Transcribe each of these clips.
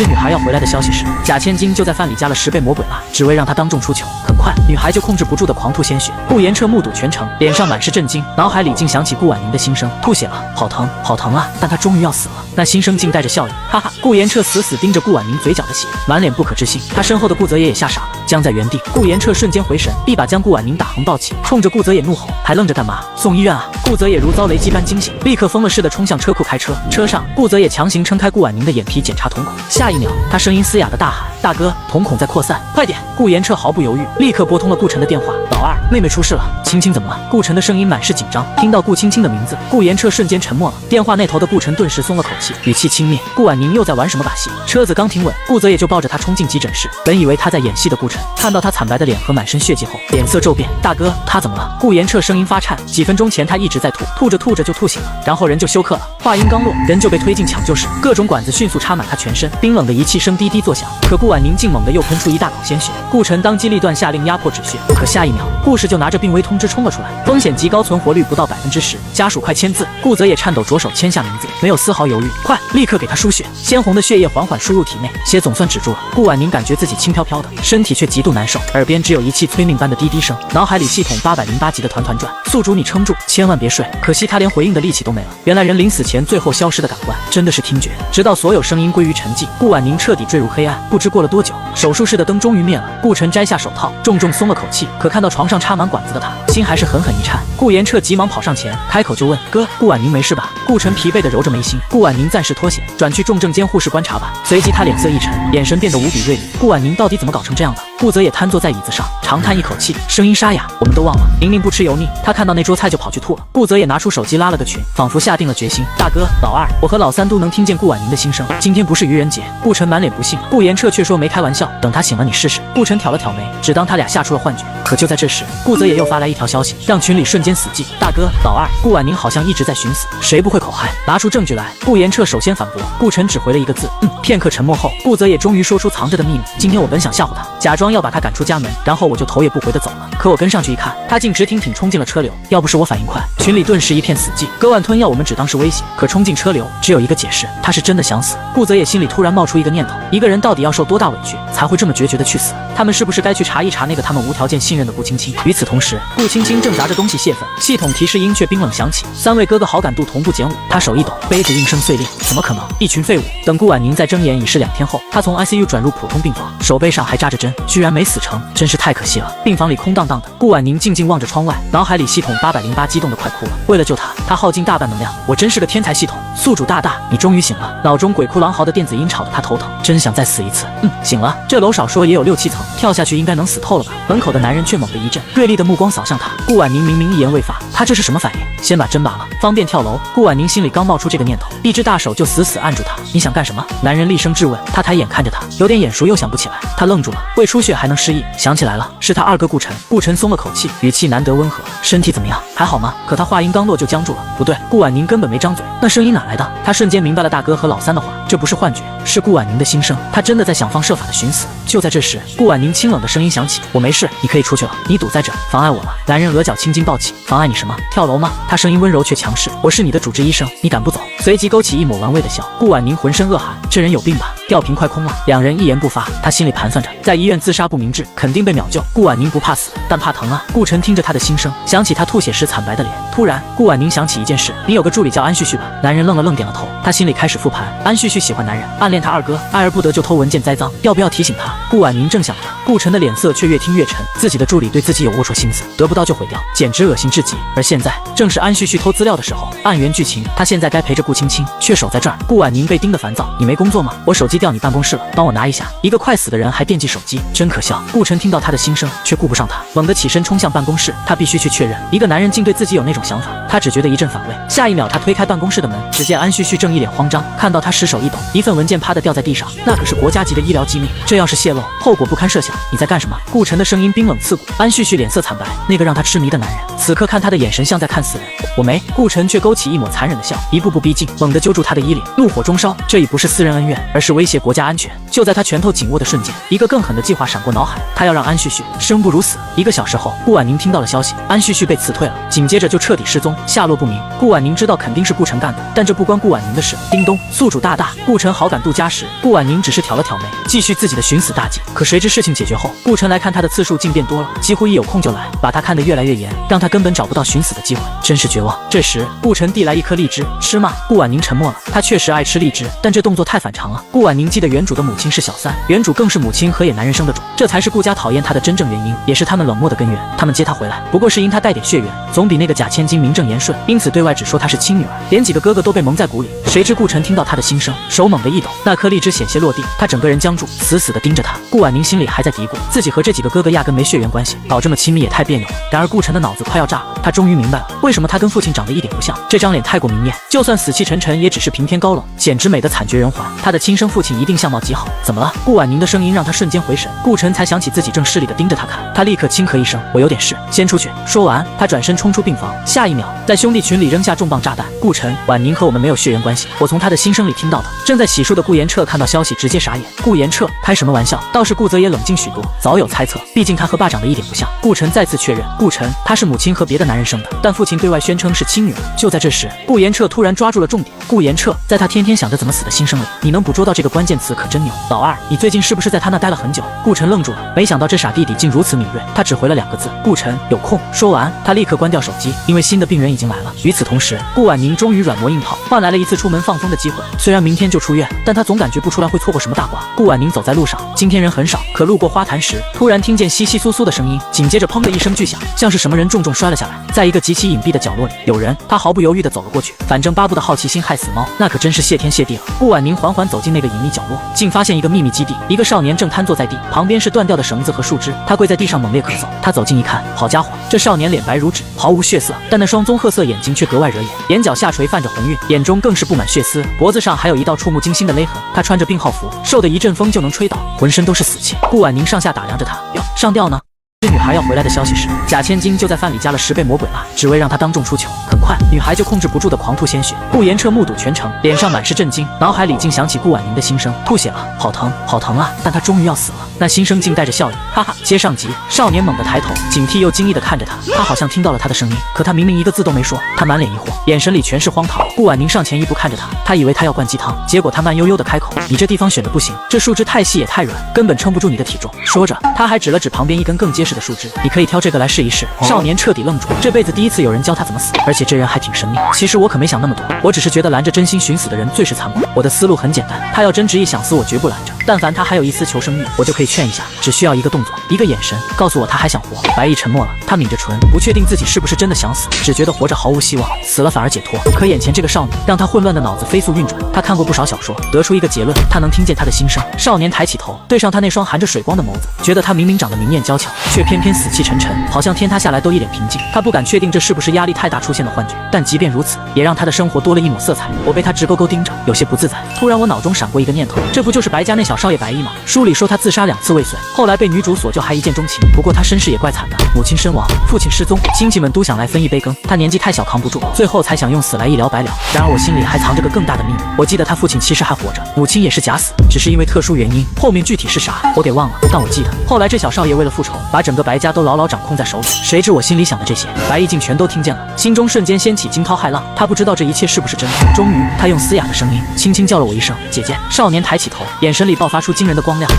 这女孩要回来的消息时，贾千金就在饭里加了10倍魔鬼辣，只为让她当众出糗。很快，女孩就控制不住的狂吐鲜血。顾延彻目睹全程，脸上满是震惊，脑海里竟想起顾婉宁的心声：吐血了，好疼，好疼啊！但她终于要死了，那心声竟带着笑意。哈哈！顾延彻死死盯着顾婉宁嘴角的血，满脸不可置信。他身后的顾泽野也吓傻了，僵在原地。顾延彻瞬间回神，一把将顾婉宁打横抱起，冲着顾泽野怒吼：还愣着干嘛？送医院啊！顾泽野如遭雷击般惊醒，立刻疯了似的冲向车库开车。车上，顾泽野强行撑开顾婉宁的眼皮检查瞳孔，下一秒，他声音嘶哑的大喊：大哥，瞳孔在扩散，快点！顾延彻毫不犹豫，立刻拨通了顾晨的电话：老二，妹妹出事了，青青怎么了？顾晨的声音满是紧张。听到顾青青的名字，顾延彻瞬间沉默了。电话那头的顾晨顿时松了口气，语气轻蔑：顾婉宁又在玩什么把戏？车子刚停稳，顾泽也就抱着他冲进急诊室。本以为他在演戏的顾晨，看到他惨白的脸和满身血迹后，脸色骤变。大哥，他怎么了？顾延彻声音发颤。几分钟前他一直在吐，吐着吐着就吐醒了，然后人就休克了。话音刚落，人就被推进抢救室，各种管子迅速插满他全身，冰冷的仪器声滴滴作响。可顾婉宁竟猛地又喷出一大口鲜血。顾晨当机立断下令压迫止血，可下一秒，护士就拿着病危通知冲了出来，风险极高，存活率不到10%，家属快签字。顾泽也颤抖着手签下名字，没有丝毫犹豫，快，立刻给他输血。鲜红的血液缓缓输入体内，血总算止住了。顾婉宁感觉自己轻飘飘的，身体却极度难受，耳边只有仪器催命般的滴滴声，脑海里系统808级的团团转。宿主，你撑住，千万别睡。可惜他连回应的力气都没了。原来人临死前最后消失的感官真的是听觉。直到所有声音归于沉寂，顾婉宁彻底坠入黑暗。不知过了多久，手术室的灯终于灭了。顾晨摘下手套，重重松了口气。可看到床上插满管子的他，心还是狠狠一颤。顾延彻急忙跑上前，开口就问：哥，顾婉宁没事吧？顾晨疲惫地揉着眉心。顾婉宁暂时脱险，转去重症监护室观察吧。随即他脸色一沉，眼神变得无比锐利。顾婉宁到底怎么搞成这样的？顾泽也瘫坐在椅子上，长叹一口气，声音沙哑：我们都忘了，宁宁不吃油腻。他看到那桌菜就跑去吐了。顾泽也拿出手机拉了个群，仿佛下定了决心：大哥，老二，我和老三都能听见顾婉宁的心声。今天不是愚人节。顾晨满脸不信，顾延彻却说没开玩笑，等他醒了你试试。顾晨挑了挑眉，只当他俩吓出了幻觉。可就在这时，顾泽也又发来一条消息，让群里瞬间死寂：大哥，老二，顾婉宁好像一直在寻死，谁不会口嗨？拿出证据来。顾延彻首先反驳，顾晨只回了一个字：片刻沉默后，顾泽也终于说出藏着的秘密：今天我本想吓唬他，假装要把他赶出家门，然后我就头也不回的走了。可我跟上去一看，他竟直挺挺冲进了车流。要不是我反应快，群里顿时一片死寂。割腕吞药我们只当是威胁，可冲进车流只有一个解释，他是真的想死。顾泽也心里突然冒出一个念头：一个人到底要受多大委屈才会这么决绝的去死？他们是不是该去查一查那个他们无条件信任的顾青青？与此同时，顾青青正砸着东西泄愤，系统提示音却冰冷响起：3位哥哥好感度同步减5。他手一抖，杯子应声碎裂。怎么可能？一群废物！等顾婉宁再睁眼已是2天后，他从 ICU 转入普通病房，手背上还扎着针，居然没死成，真是太可惜了。病房里空荡荡的，顾婉宁静静望着窗外，脑海里系统808激动的快哭了。为了救他，他耗尽大半能量。我真是个天才系统，宿主大大，你终于醒了。脑中鬼哭狼嚎的电子音吵得他头疼，真想再死一次。醒了。这楼少说也有6、7层，跳下去应该能死透了吧？门口的男人却猛地一震，锐利的目光扫向他。顾婉宁明明一言未发，他这是什么反应？先把针拔了，方便跳楼。顾婉宁心里刚冒出这个念头，一只大手就死死按住他。你想干什么？男人厉声质问。他抬眼看着他，有点眼熟又想不起来。他愣住了，胃出血还能失忆？想起来了，是他二哥顾晨。顾晨松了口气，语气难得温和：身体怎么样？还好吗？可他话音刚落就僵住了。不对，顾婉宁根本没张嘴，那声音哪来的？他瞬间明白了大哥和老三的话，这不是幻觉，是顾婉宁的心声。他真的在想方设法的寻死。就在这时，顾婉宁清冷的声音响起：我没事，你可以出去了。你堵在这，妨碍我了。男人额角青筋暴起：妨碍你什么？跳楼吗？他声音温柔却强势：我是你的主治医生，你赶不走。随即勾起一抹玩味的笑。顾婉宁浑身恶寒，这人有病吧？吊瓶快空了。两人一言不发，他心里盘算着，在医院自杀不明智，肯定被秒救。顾婉宁不怕死，但怕疼啊。顾晨听着他的心声，想起他吐血时惨白的脸。突然，顾婉宁想起一件事：你有个助理叫安旭旭吧？男人愣了愣，点了头。他心里开始复盘，安旭旭喜欢男人，暗恋他二哥，爱而不得就偷文件栽赃，要不要提醒他？顾婉宁正想着，顾晨的脸色却越听越沉。自己的助理对自己有龌龊心思，得不到就毁掉，简直恶心至极。而现在正是安旭旭偷资料的时候。按原剧情，他现在该陪着顾青青，却守在这儿。顾婉宁被盯得烦躁：你没工作吗？我手机调你办公室了，帮我拿一下。一个快死的人还惦记手机，真可笑。顾晨听到他的心声，却顾不上他，猛地起身冲向办公室。他必须去确认，一个男人竟对自己有那种想法。他只觉得一阵反胃。下一秒，他推开办公室的门，只见安旭旭正一脸慌张，看到他失手一抖，一份文件啪地掉在地上，那可是国家级的医疗机密，这要是泄露，后果不堪设想。你在干什么？顾晨的声音冰冷刺骨。安旭旭脸色惨白，那个让他痴迷的男人，此刻看他的眼神像在看死人。我没。顾晨却勾起一抹残忍的笑，一步步逼近，猛地揪住他的衣领，怒火中烧。这已不是私人恩怨，而是威胁国家安全。就在他拳头紧握的瞬间，一个更狠的计划闪过脑海，他要让安旭旭生不如死。1个小时后，顾婉宁听到了消息，安旭旭被辞退了，紧接着就彻彻底失踪，下落不明。顾婉宁知道肯定是顾晨干的，但这不关顾婉宁的事。叮咚，宿主大大。顾晨好感度加10，顾婉宁只是挑了挑眉，继续自己的寻死大计。可谁知事情解决后，顾晨来看他的次数竟变多了，几乎一有空就来，把他看得越来越严，让他根本找不到寻死的机会，真是绝望。这时，顾晨递来一颗荔枝，吃吗？顾婉宁沉默了，他确实爱吃荔枝，但这动作太反常了。顾婉宁记得原主的母亲是小三，原主更是母亲和野男人生的种，这才是顾家讨厌他的真正原因，也是他们冷漠的根源。他们接他回来，不过是因他带点血缘，总比那个假千金名正言顺，因此对外只说她是亲女儿，连几个哥哥都被蒙在鼓里。谁知顾晨听到他的心声，手猛地一抖，那颗荔枝险些落地，他整个人僵住，死死地盯着他。顾婉宁心里还在嘀咕，自己和这几个哥哥压根没血缘关系，搞这么亲密也太别扭了。然而顾晨的脑子快要炸了，他终于明白了，为什么他跟父亲长得一点不像，这张脸太过明艳，就算死气沉沉，也只是平天高冷，简直美得惨绝人寰。他的亲生父亲一定相貌极好。怎么了？顾婉宁的声音让他瞬间回神，顾晨才想起自己正失礼地盯着他看，他立刻轻咳一声，我有点事，先出去。说完，他转身冲出病房，下一秒在兄弟群里扔下重磅炸弹。顾晨，婉宁和我们没有血缘关系，我从他的心声里听到的。正在洗漱的顾延彻看到消息直接傻眼，顾延彻开什么玩笑？倒是顾泽也冷静许多，早有猜测，毕竟他和爸长得一点不像。顾晨再次确认，顾晨他是母亲和别的男人生的，但父亲对外宣称是亲女儿。就在这时，顾延彻突然抓住了重点。顾延彻在他天天想着怎么死的心声里，你能捕捉到这个关键词可真牛。老二，你最近是不是在他那待了很久？顾晨愣住了，没想到这傻弟弟竟如此敏锐，他只回了2个字：顾晨有空。说完，他立刻关掉手机，因为新的病人已经来了。与此同时，顾婉宁终于软磨硬泡，换来了一次出门放风的机会。虽然明天就出院，但他总感觉不出来会错过什么大瓜。顾婉宁走在路上，今天人很少，可路过花坛时，突然听见窸窸窣窣的声音，紧接着砰的一声巨响，像是什么人重重摔了下来。在一个极其隐蔽的角落里，有人。他毫不犹豫地走了过去，反正巴布的好奇心害死猫，那可真是谢天谢地了。顾婉宁缓缓走进那个隐秘角落，竟发现一个秘密基地，一个少年正瘫坐在地，旁边是断掉的绳子和树枝。他跪在地上猛烈咳嗽。他走近一看，好家伙，这少年脸白如纸，毫无血色，但那双棕褐色眼睛却格外惹眼，眼角下垂泛着红晕，眼中更是布满血丝，脖子上还有一道触目惊心的勒痕。他穿着病号服，受得一阵风就能吹倒，浑身都是死气。顾婉宁上下打量着他，哟，上吊呢？这女孩要回来的消息是，假千金就在饭里加了10倍魔鬼蜡，只为让她当众出糗。很快，女孩就控制不住的狂吐鲜血。顾延彻目睹全程，脸上满是震惊，脑海里竟想起顾婉宁的心声：吐血了，好疼，好疼啊！但她终于要死了，那心声竟带着笑意，哈哈。接上集，少年猛地抬头，警惕又惊异地看着他，他好像听到了他的声音，可他明明一个字都没说。他满脸疑惑，眼神里全是荒唐。顾婉宁上前一步看着他，他以为他要灌鸡汤，结果他慢悠悠地开口：你这地方选的不行，这树枝太细也太软，根本撑不住你的体重。说着，他还指了指旁边一根更结实的树枝，你可以挑这个来试一试。少年彻底愣住，这辈子第一次有人教他怎么死，而且这人还挺神秘。其实我可没想那么多，我只是觉得拦着真心寻死的人最是残酷。我的思路很简单，他要真执意想死，我绝不拦着。但凡他还有一丝求生欲，我就可以劝一下，只需要一个动作，一个眼神，告诉我他还想活。白毅沉默了，他抿着唇，不确定自己是不是真的想死，只觉得活着毫无希望，死了反而解脱。可眼前这个少女让他混乱的脑子飞速运转，他看过不少小说，得出一个结论，他能听见他的心声。少年抬起头，对上他那双含着水光的眸子，觉得他明明长得明艳娇俏，却偏偏死气沉沉，好像天塌下来都一脸平静。他不敢确定这是不是压力太大出现的幻觉，但即便如此，也让他的生活多了一抹色彩。我被他直勾勾盯着，有些不自在。突然我脑中闪过一个念头，这不就是白家那小少爷白毅吗？书里说他自杀2次未遂，后来被女主所救，还一见钟情。不过他身世也怪惨的，母亲身亡，父亲失踪，亲戚们都想来分一杯羹，他年纪太小扛不住，最后才想用死来一了百了。然而我心里还藏着个更大的秘密，我记得他父亲其实还活着，母亲也是假死，只是因为特殊原因，后面具体是啥我给忘了，但我记得后来这小少爷为了复仇，把整个白家都牢牢掌控在手里。谁知我心里想的这些，白毅竟全都听见了，心中瞬间掀起惊涛骇浪。他不知道这一切是不是真的。终于，他用嘶哑的声音轻轻叫了我一声姐姐。少年抬起头，眼神里爆发出惊人的光亮。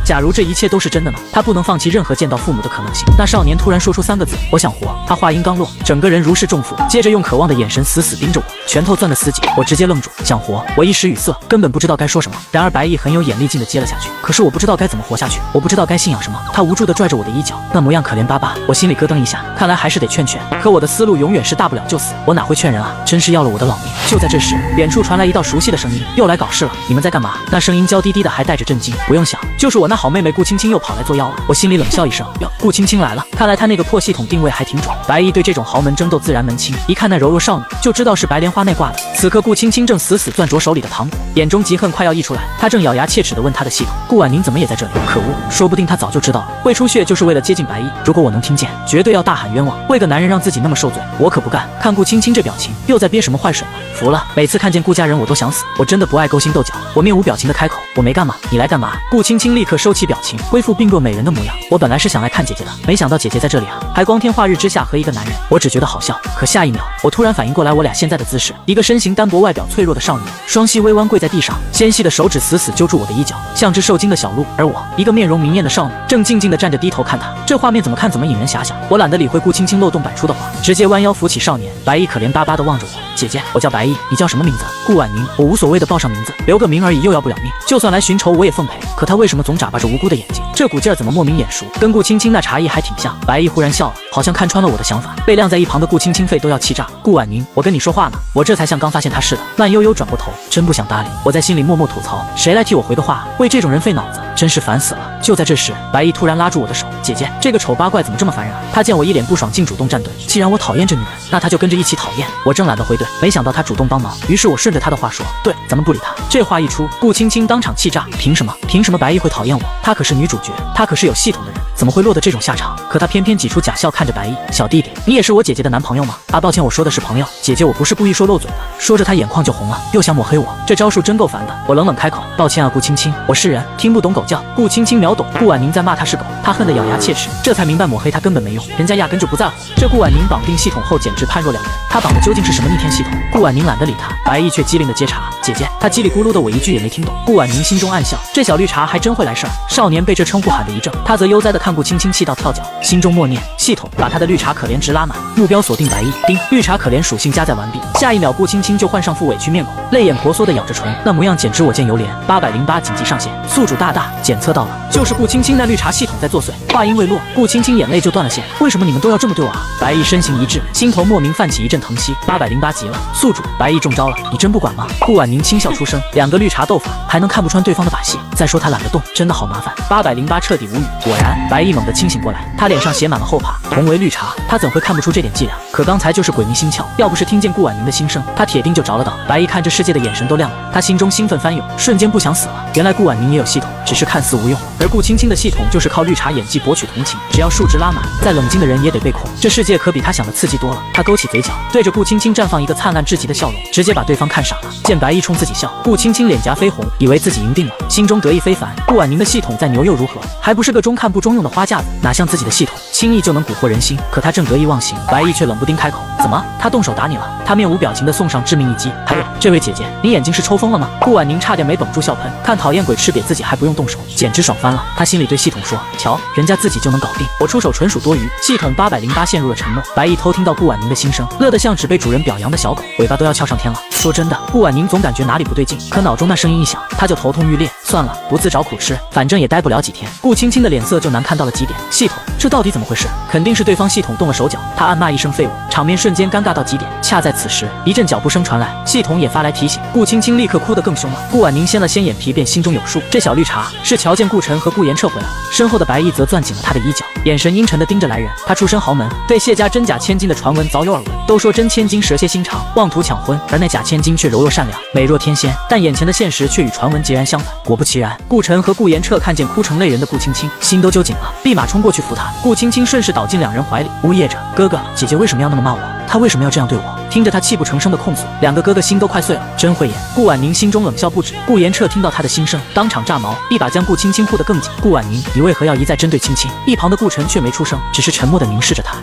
假如这一切都是真的呢？他不能放弃任何见到父母的可能性。那少年突然说出3个字：我想活。他话音刚落，整个人如释重负，接着用渴望的眼神死死盯着我，拳头攥得死紧。我直接愣住，想活？我一时语塞，根本不知道该说什么。然而白毅很有眼力劲地接了下去。可是我不知道该怎么活下去，我不知道该信仰什么。他无助地拽着我的衣角，那模样可怜巴巴，我心里咯噔一下，看来还是得劝。可我的思路永远是大不了就死，我哪会劝人啊？真是要了我的老命。就在这时，远处传来一道熟悉的声音：又来搞事了，你们在干嘛？那声音娇滴滴的，还带着震惊。不用想，就是我那好妹妹顾青青又跑来作妖了。我心里冷笑一声，哟，顾青青来了，看来她那个破系统定位还挺准。白毅对这种豪门争斗自然门清，一看那柔弱少女，就知道是白莲花那挂的。此刻顾青青正死死攥着手里的糖果，眼中嫉恨快要溢出来，她正咬牙切齿地问她的系统：顾婉宁怎么也在这里？可恶，说不定她早就知道了，会出血就是为了接近白毅。如果我能听见，绝对要大喊冤枉，为个男人让自己那么受罪，我可不干。看顾青青这表情，又在憋什么坏水吗？服了，每次看见顾家人我都想死，我真的不爱勾心斗角。我面无表情的开口：我没干嘛，你来干嘛？顾青青立刻收起表情，恢复病弱美人的模样。我本来是想来看姐姐的，没想到姐姐在这里啊。还光天化日之下和一个男人，我只觉得好笑。可下一秒，我突然反应过来，我俩现在的姿势，一个身形单薄、外表脆弱的少年，双膝微弯跪在地上，纤细的手指死死揪住我的衣角，像只受惊的小鹿。而我，一个面容明艳的少女，正静静地站着低头看他。这画面怎么看怎么引人遐想。我懒得理会顾青青漏洞百出的话，直接弯腰扶起少年。白衣可怜巴巴地望着我，姐姐，我叫白衣，你叫什么名字？顾婉宁。我无所谓的报上名字，留个名而已，又要不了命。就算来寻仇我也奉陪。可他为什么总眨巴着无辜的眼睛？这股劲儿怎么莫名眼熟，跟顾青青那茶艺还挺像。白衣忽然笑了，好像看穿了我的想法。被晾在一旁的顾青青肺都要气炸。顾婉宁，我跟你说话呢。我这才像刚发现他似的，慢悠悠转过头，真不想搭理。我在心里默默吐槽，谁来替我回个话？为这种人费脑子，真是烦死了。就在这时，白衣突然拉住我的手，姐姐，这个丑八怪怎么这么烦人啊？他见我一脸不爽，竟主动站队。既然我讨厌这女人，那他就跟着一起讨厌。我正懒得回怼，没想到他主动帮忙，于是我顺着他的话说，对，咱们不理他。这话一出，顾青青当场气炸，凭什么？凭什么白衣会讨厌我？她可是女主角，她可是有系统的人，怎么会落得这种下场？可她偏偏挤出假笑看着白衣，小弟弟，你也是我姐姐的男朋友吗？啊，抱歉，我说的是朋友，姐姐我不是故意说漏嘴的。说着他眼眶就红了，又想抹黑我，这招数真够烦的。我冷冷开口，抱歉啊，顾青青，我是人，听不懂狗叫。顾青青秒懂，顾婉宁在骂他是狗，他恨得咬牙切齿，这才明白抹黑他根本没用，人家压根就不在乎。这顾婉宁绑定系统后简直判若两人，他绑的究竟是什么逆天系统？顾婉宁懒得理他，白衣却机灵的接茬，姐姐，他叽里咕噜的我一句也没听懂。顾婉宁心中暗笑，这小绿茶还真会来事儿。少年被这称呼喊得一怔，他则悠哉的看顾青青气到跳脚，心中默念，系统把他的绿茶可怜值拉满，目标锁定白衣。叮，绿茶可怜属性加载完毕。下一秒顾青青就换上副委屈面孔，泪眼婆娑的咬着唇，那模样简直我见犹怜。808紧急上线，宿主大大检测到了，就是顾青青那绿茶系统在作祟。话音未落，顾青青眼泪就断了线，为什么你们都要这么对我啊？白衣身形一滞，心头莫名泛起一阵疼惜。808急了，宿主，白衣中招了，你真不管吗？顾婉宁轻笑出声，两个绿茶斗法还能看不穿对方的把戏？再说他懒得动，真的好麻烦。808彻底无语。果然，白衣猛地清醒过来，他脸上写满了后怕。同为绿茶，他怎会看不出这点伎俩？可刚才就是鬼迷心窍，要不是听见顾婉宁的心声，他铁定就着了道。白衣看这世界的眼神都亮了，他心中兴奋翻涌，瞬间不想死了。原来顾婉宁也有系统，只是看似无用，而顾青青的系统就是靠绿茶演技博取同情，只要数值拉满，再冷静的人也得被控。这世界可比他想的刺激多了。他勾起嘴角，对着顾青青绽放一个灿烂至极的笑容，直接把对方看傻了。见白衣冲自己笑，顾青青脸颊绯红，以为自己赢定了，心中得意非凡。顾婉宁的系统再牛又如何？还不是个中看不中用的花架子，哪像自己的系统轻易就能蛊惑人心。可他正得意忘形，白衣却冷不丁开口，怎么？他动手打你了？他面无表情地送上致命一击。还有，这位姐姐，你眼睛是抽风了吗？顾婉宁差点没绷住笑喷，看讨厌鬼吃瘪自己还不用动手，简直爽翻了。他心里对系统说，瞧，人家自己就能搞定，我出手纯属多余。系统808陷入了沉默。白衣偷听到顾婉宁的心声，乐得像只被主人表扬的小狗，尾巴都要翘上天了。说真的，顾婉宁总感觉哪里不对劲，可脑中那声音一响，他就头痛欲裂。算了，不自找苦吃，反正也待不了几天。顾青青的脸色就难看到了极点。系统，这到底怎么回事？肯定是对方系统动了手脚。他暗骂一声废物，场面瞬间尴尬到极点。恰在此时，一阵脚步声传来，系统也发来提醒。顾青青立刻哭得更凶了。顾婉宁掀了掀眼皮，便心中有数，这小绿茶是瞧见顾晨和顾言撤回来了。身后的白衣则攥紧了他的衣角，眼神阴沉地盯着来人。他出身豪门，对谢家真假千金的传闻早有耳闻。都说真千金蛇蝎心肠，妄图抢婚，而那假千金却柔弱善良，美若天仙。但眼前的现实却与传闻截然相反。果不其然，顾晨和顾言彻看见哭成泪人的顾青青，心都揪紧了，立马冲过去扶她。顾青青顺势倒进两人怀里，呜咽着：“哥哥，姐姐为什么要那么骂我？她为什么要这样对我？”听着他泣不成声的控诉，两个哥哥心都快碎了，真会演。顾婉宁心中冷笑不止。顾言彻听到他的心声，当场炸毛，一把将顾青青护得更紧。顾婉宁，你为何要一再针对青青？一旁的顾晨却没出声，只是沉默地凝视着他。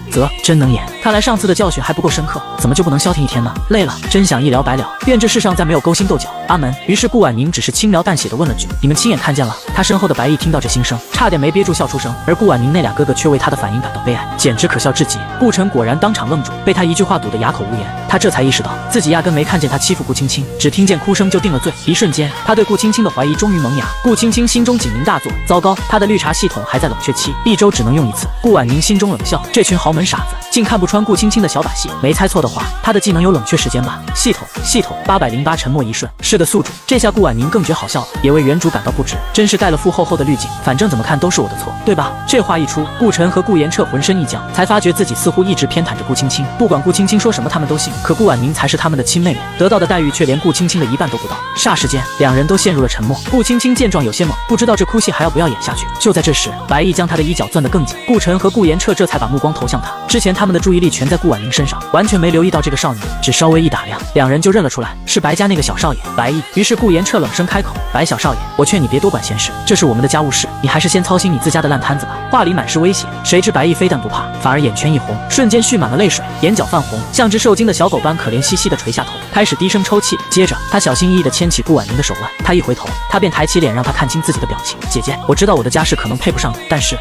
真能演，看来上次的教训还不够深刻，怎么就不能消停一天呢？累了，真想一了百了，愿这世上再没有勾心斗角。阿门。于是顾婉宁只是轻描淡写地问了句：“你们亲眼看见了？”他身后的白毅听到这心声，差点没憋住笑出声，而顾婉宁那俩哥哥却为他的反应感到悲哀，简直可笑至极。顾晨果然当场愣住，被他一句话堵得哑口无言。他这才意识到自己压根没看见他欺负顾青青，只听见哭声就定了罪。一瞬间，他对顾青青的怀疑终于萌芽。顾青青心中警铃大作，糟糕，他的绿茶系统还在冷却期，1周只能用1次。顾婉宁心中冷笑，这群豪门傻子竟看不穿顾青青的小把戏。没猜错的话，他的技能有冷却时间吧？系统808沉默一瞬，是的，宿主。这下顾婉宁更觉好笑了，也为原主感到不值，真是带了副厚厚的滤镜，反正怎么看都是我的错，对吧？这话一出，顾晨和顾言彻浑身一僵，才发觉自己似乎一直偏袒着顾青青，不管顾青青说什么他们都信。可顾婉宁才是他们的亲妹妹，得到的待遇却连顾青青的一半都不到。霎时间，两人都陷入了沉默。顾青青见状有些懵，不知道这哭戏还要不要演下去。就在这时，白毅将他的衣角攥得更紧，顾晨和顾延彻这才把目光投向他。之前他们的注意力全在顾婉宁身上，完全没留意到这个少女，只稍微一打量，两人就认了出来，是白家那个小少爷白毅。于是顾延彻冷声开口：“白小少爷，我劝你别多管闲事，这是我们的家务事，你还是先操心你自家的烂摊子吧。”话里满是威胁。谁知白毅非但不怕，反而眼圈一红，瞬间蓄满了泪水，眼角泛红，像只受惊的小狗般可怜兮兮地垂下头，开始低声抽泣。接着他小心翼翼地牵起顾婉宁的手腕，他一回头，他便抬起脸让他看清自己的表情。姐姐，我知道我的家世可能配不上你，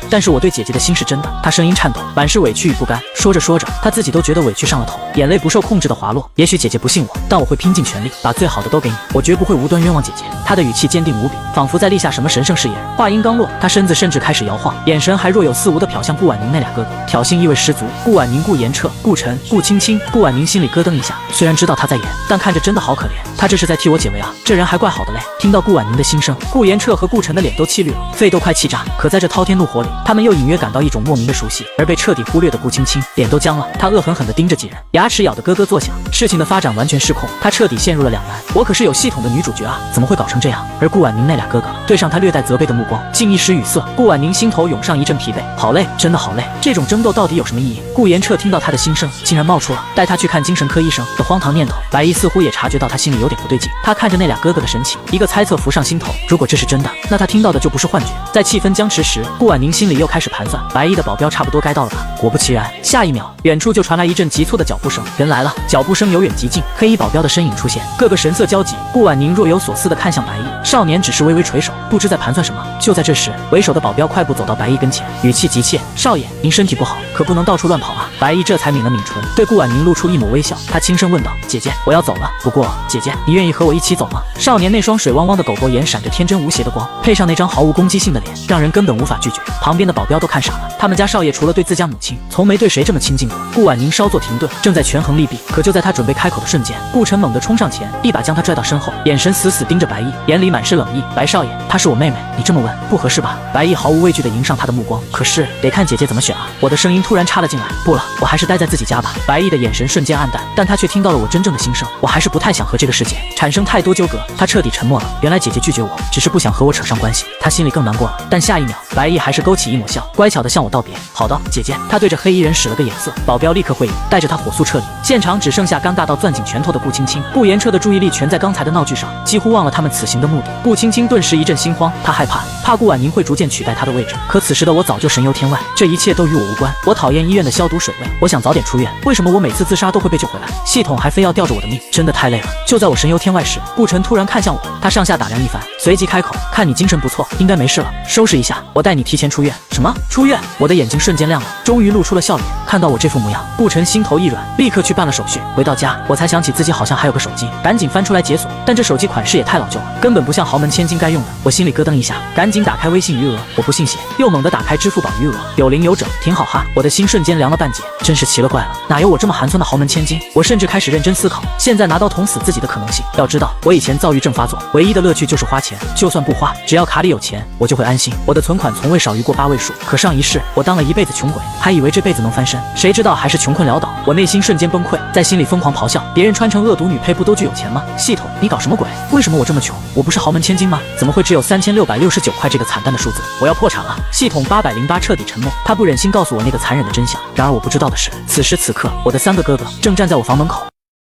但是我对姐姐的心是真的。他声音颤抖，满是委屈与不甘。说着说着，他自己都觉得委屈上了头，眼泪不受控制地滑落。也许姐姐不信我，但我会拼尽全力，把最好的都给你，我绝不会无端冤枉姐姐。他的语气坚定无比，仿佛在立下什么神圣誓言。话音刚落，他身子甚至开始摇晃，眼神还若有似无地瞟向顾婉宁那俩哥哥，挑衅意味十足。顾婉宁、顾延彻、顾晨、顾青青。顾婉宁心里咯噔一下，虽然知道他在演，但看着真的好可怜。他这是在替我解围啊，这人还怪好的嘞。听到顾婉宁的心声，顾延彻和顾晨的脸都气绿了，肺都快气炸。可在这滔天怒火里，他们又隐约感到一种莫名的熟悉，而被彻底忽略的顾青青脸都僵了，他恶狠狠地盯着几人，牙齿咬得咯咯作响。事情的发展完全失控，他彻底陷入了两难。我可是有系统的女主角啊，怎么会搞成这样？而顾婉宁那俩哥哥对上他略带责备的目光，竟一时语塞。顾婉宁心头涌上一阵疲惫，好累，真的好累。这种争斗到底有什么意义？顾延彻听到他的心声，竟然冒出了带他去看精神科医生的荒唐念头。白毅似乎也察觉到他心里有点不对劲，他看着那俩哥哥的神情，一个猜测浮上心头，如果这是真的，那他听到的就不是幻觉。在气氛僵持时，顾婉宁心里又开始盘算，白毅的保镖差不多该到了吧。果不其然，下一秒，远处就传来一阵急促的脚步声，人来了。脚步声由远及近，黑衣保镖的身影出现，个个神色焦急。顾婉宁若有所思地看向白毅，少年只是微微垂手，不知在盘算什么。就在这时，为首的保镖快步走到白毅跟前，语气急切：“少爷，您身体不好，可不能到处乱跑啊。”白毅这才抿了抿唇，对顾婉宁露出一抹微笑，他轻声问道：“姐姐，我要走了，不过姐姐，你愿意和我一起走吗？”少年那双水汪汪的狗狗眼闪着天真无邪的光，配上那张毫无攻击性的脸，让人根本无法拒绝。旁边的保镖都看傻了，他们家少爷除了对自家母亲，从没对谁这么亲近过。顾婉宁稍作停顿，正在权衡利弊，可就在他准备开口的瞬间，顾晨猛地冲上前，一把将他拽到身后，眼神死死盯着白毅，眼里满是冷意。“白少爷，她是我妹妹，你这么问不合适吧？”白毅毫无畏惧地迎上他的目光，可是得看姐姐怎么选啊。我的声音突然插了进来，不了，我还是待在自己家吧。白毅的眼神瞬间暗淡，但他却听到了我真正的心声，我还是不太想和这个世界产生太多纠葛。他彻底沉默了，原来姐姐拒绝我，只是不想和我扯上关系，他心里更难过了。但下一秒，白毅还是勾起一抹笑，乖巧地向我道别。“好的，姐姐。”他对着黑衣人使了个眼色，保镖立刻会意，带着他火速撤离。现场只剩下尴尬到攥紧拳头的顾青青。顾延彻的注意力全在刚才的闹剧上，几乎忘了他们此行的目的。顾青青顿时一阵心慌，她害怕顾婉宁会逐渐取代她的位置。可此时的我早就神游天外，这一切都与我无关。我讨厌医院的消毒水味，我想早点出院。为什么我每次自杀都会被救回来？系统还非要吊着我的命，真的太累了。就在我神游天外时，顾晨突然看向我，他上下打量一番，随即开口：“看你精神不错，应该没事了，收拾一下，我带你提前出院。”“什么？出院？”我的眼睛瞬间亮了，终于露出了笑脸。看到我这副模样，顾晨心头一软，立刻去办了手续。回到家，我才想起自己好像还有个手机，赶紧翻出来解锁，但这手机款式也太老旧了，根本不像豪门千金该用的。我心里咯噔一下，赶紧打开微信余额，我不信邪，又猛地打开支付宝余额，有零有整，挺好哈。我的心瞬间凉了半截，真是奇了怪了，哪有我这么寒酸的豪门千金？我甚至开始认真思考，现在拿刀捅死自己的可能性。要知道，我以前躁郁症发作，唯一的乐趣就是花钱，就算不花，只要卡里有钱，我就会安心。我的存款从未少于过8位数，可上一世我当了一辈子穷鬼，还以为这辈子能翻身，谁知道还是穷困潦倒。我内心瞬间崩溃，在心里疯狂咆哮：别人穿成恶毒女配不都具有钱吗？系统，你搞什么鬼？为什么我这么穷？我不是豪门千金吗？怎么会只有3669块这个惨淡的数字？我要破产了！系统808彻底沉默，他不忍心告诉我那个残忍的真相。然而我不知道的是，此时此刻，我的3个哥哥正站在我房门口。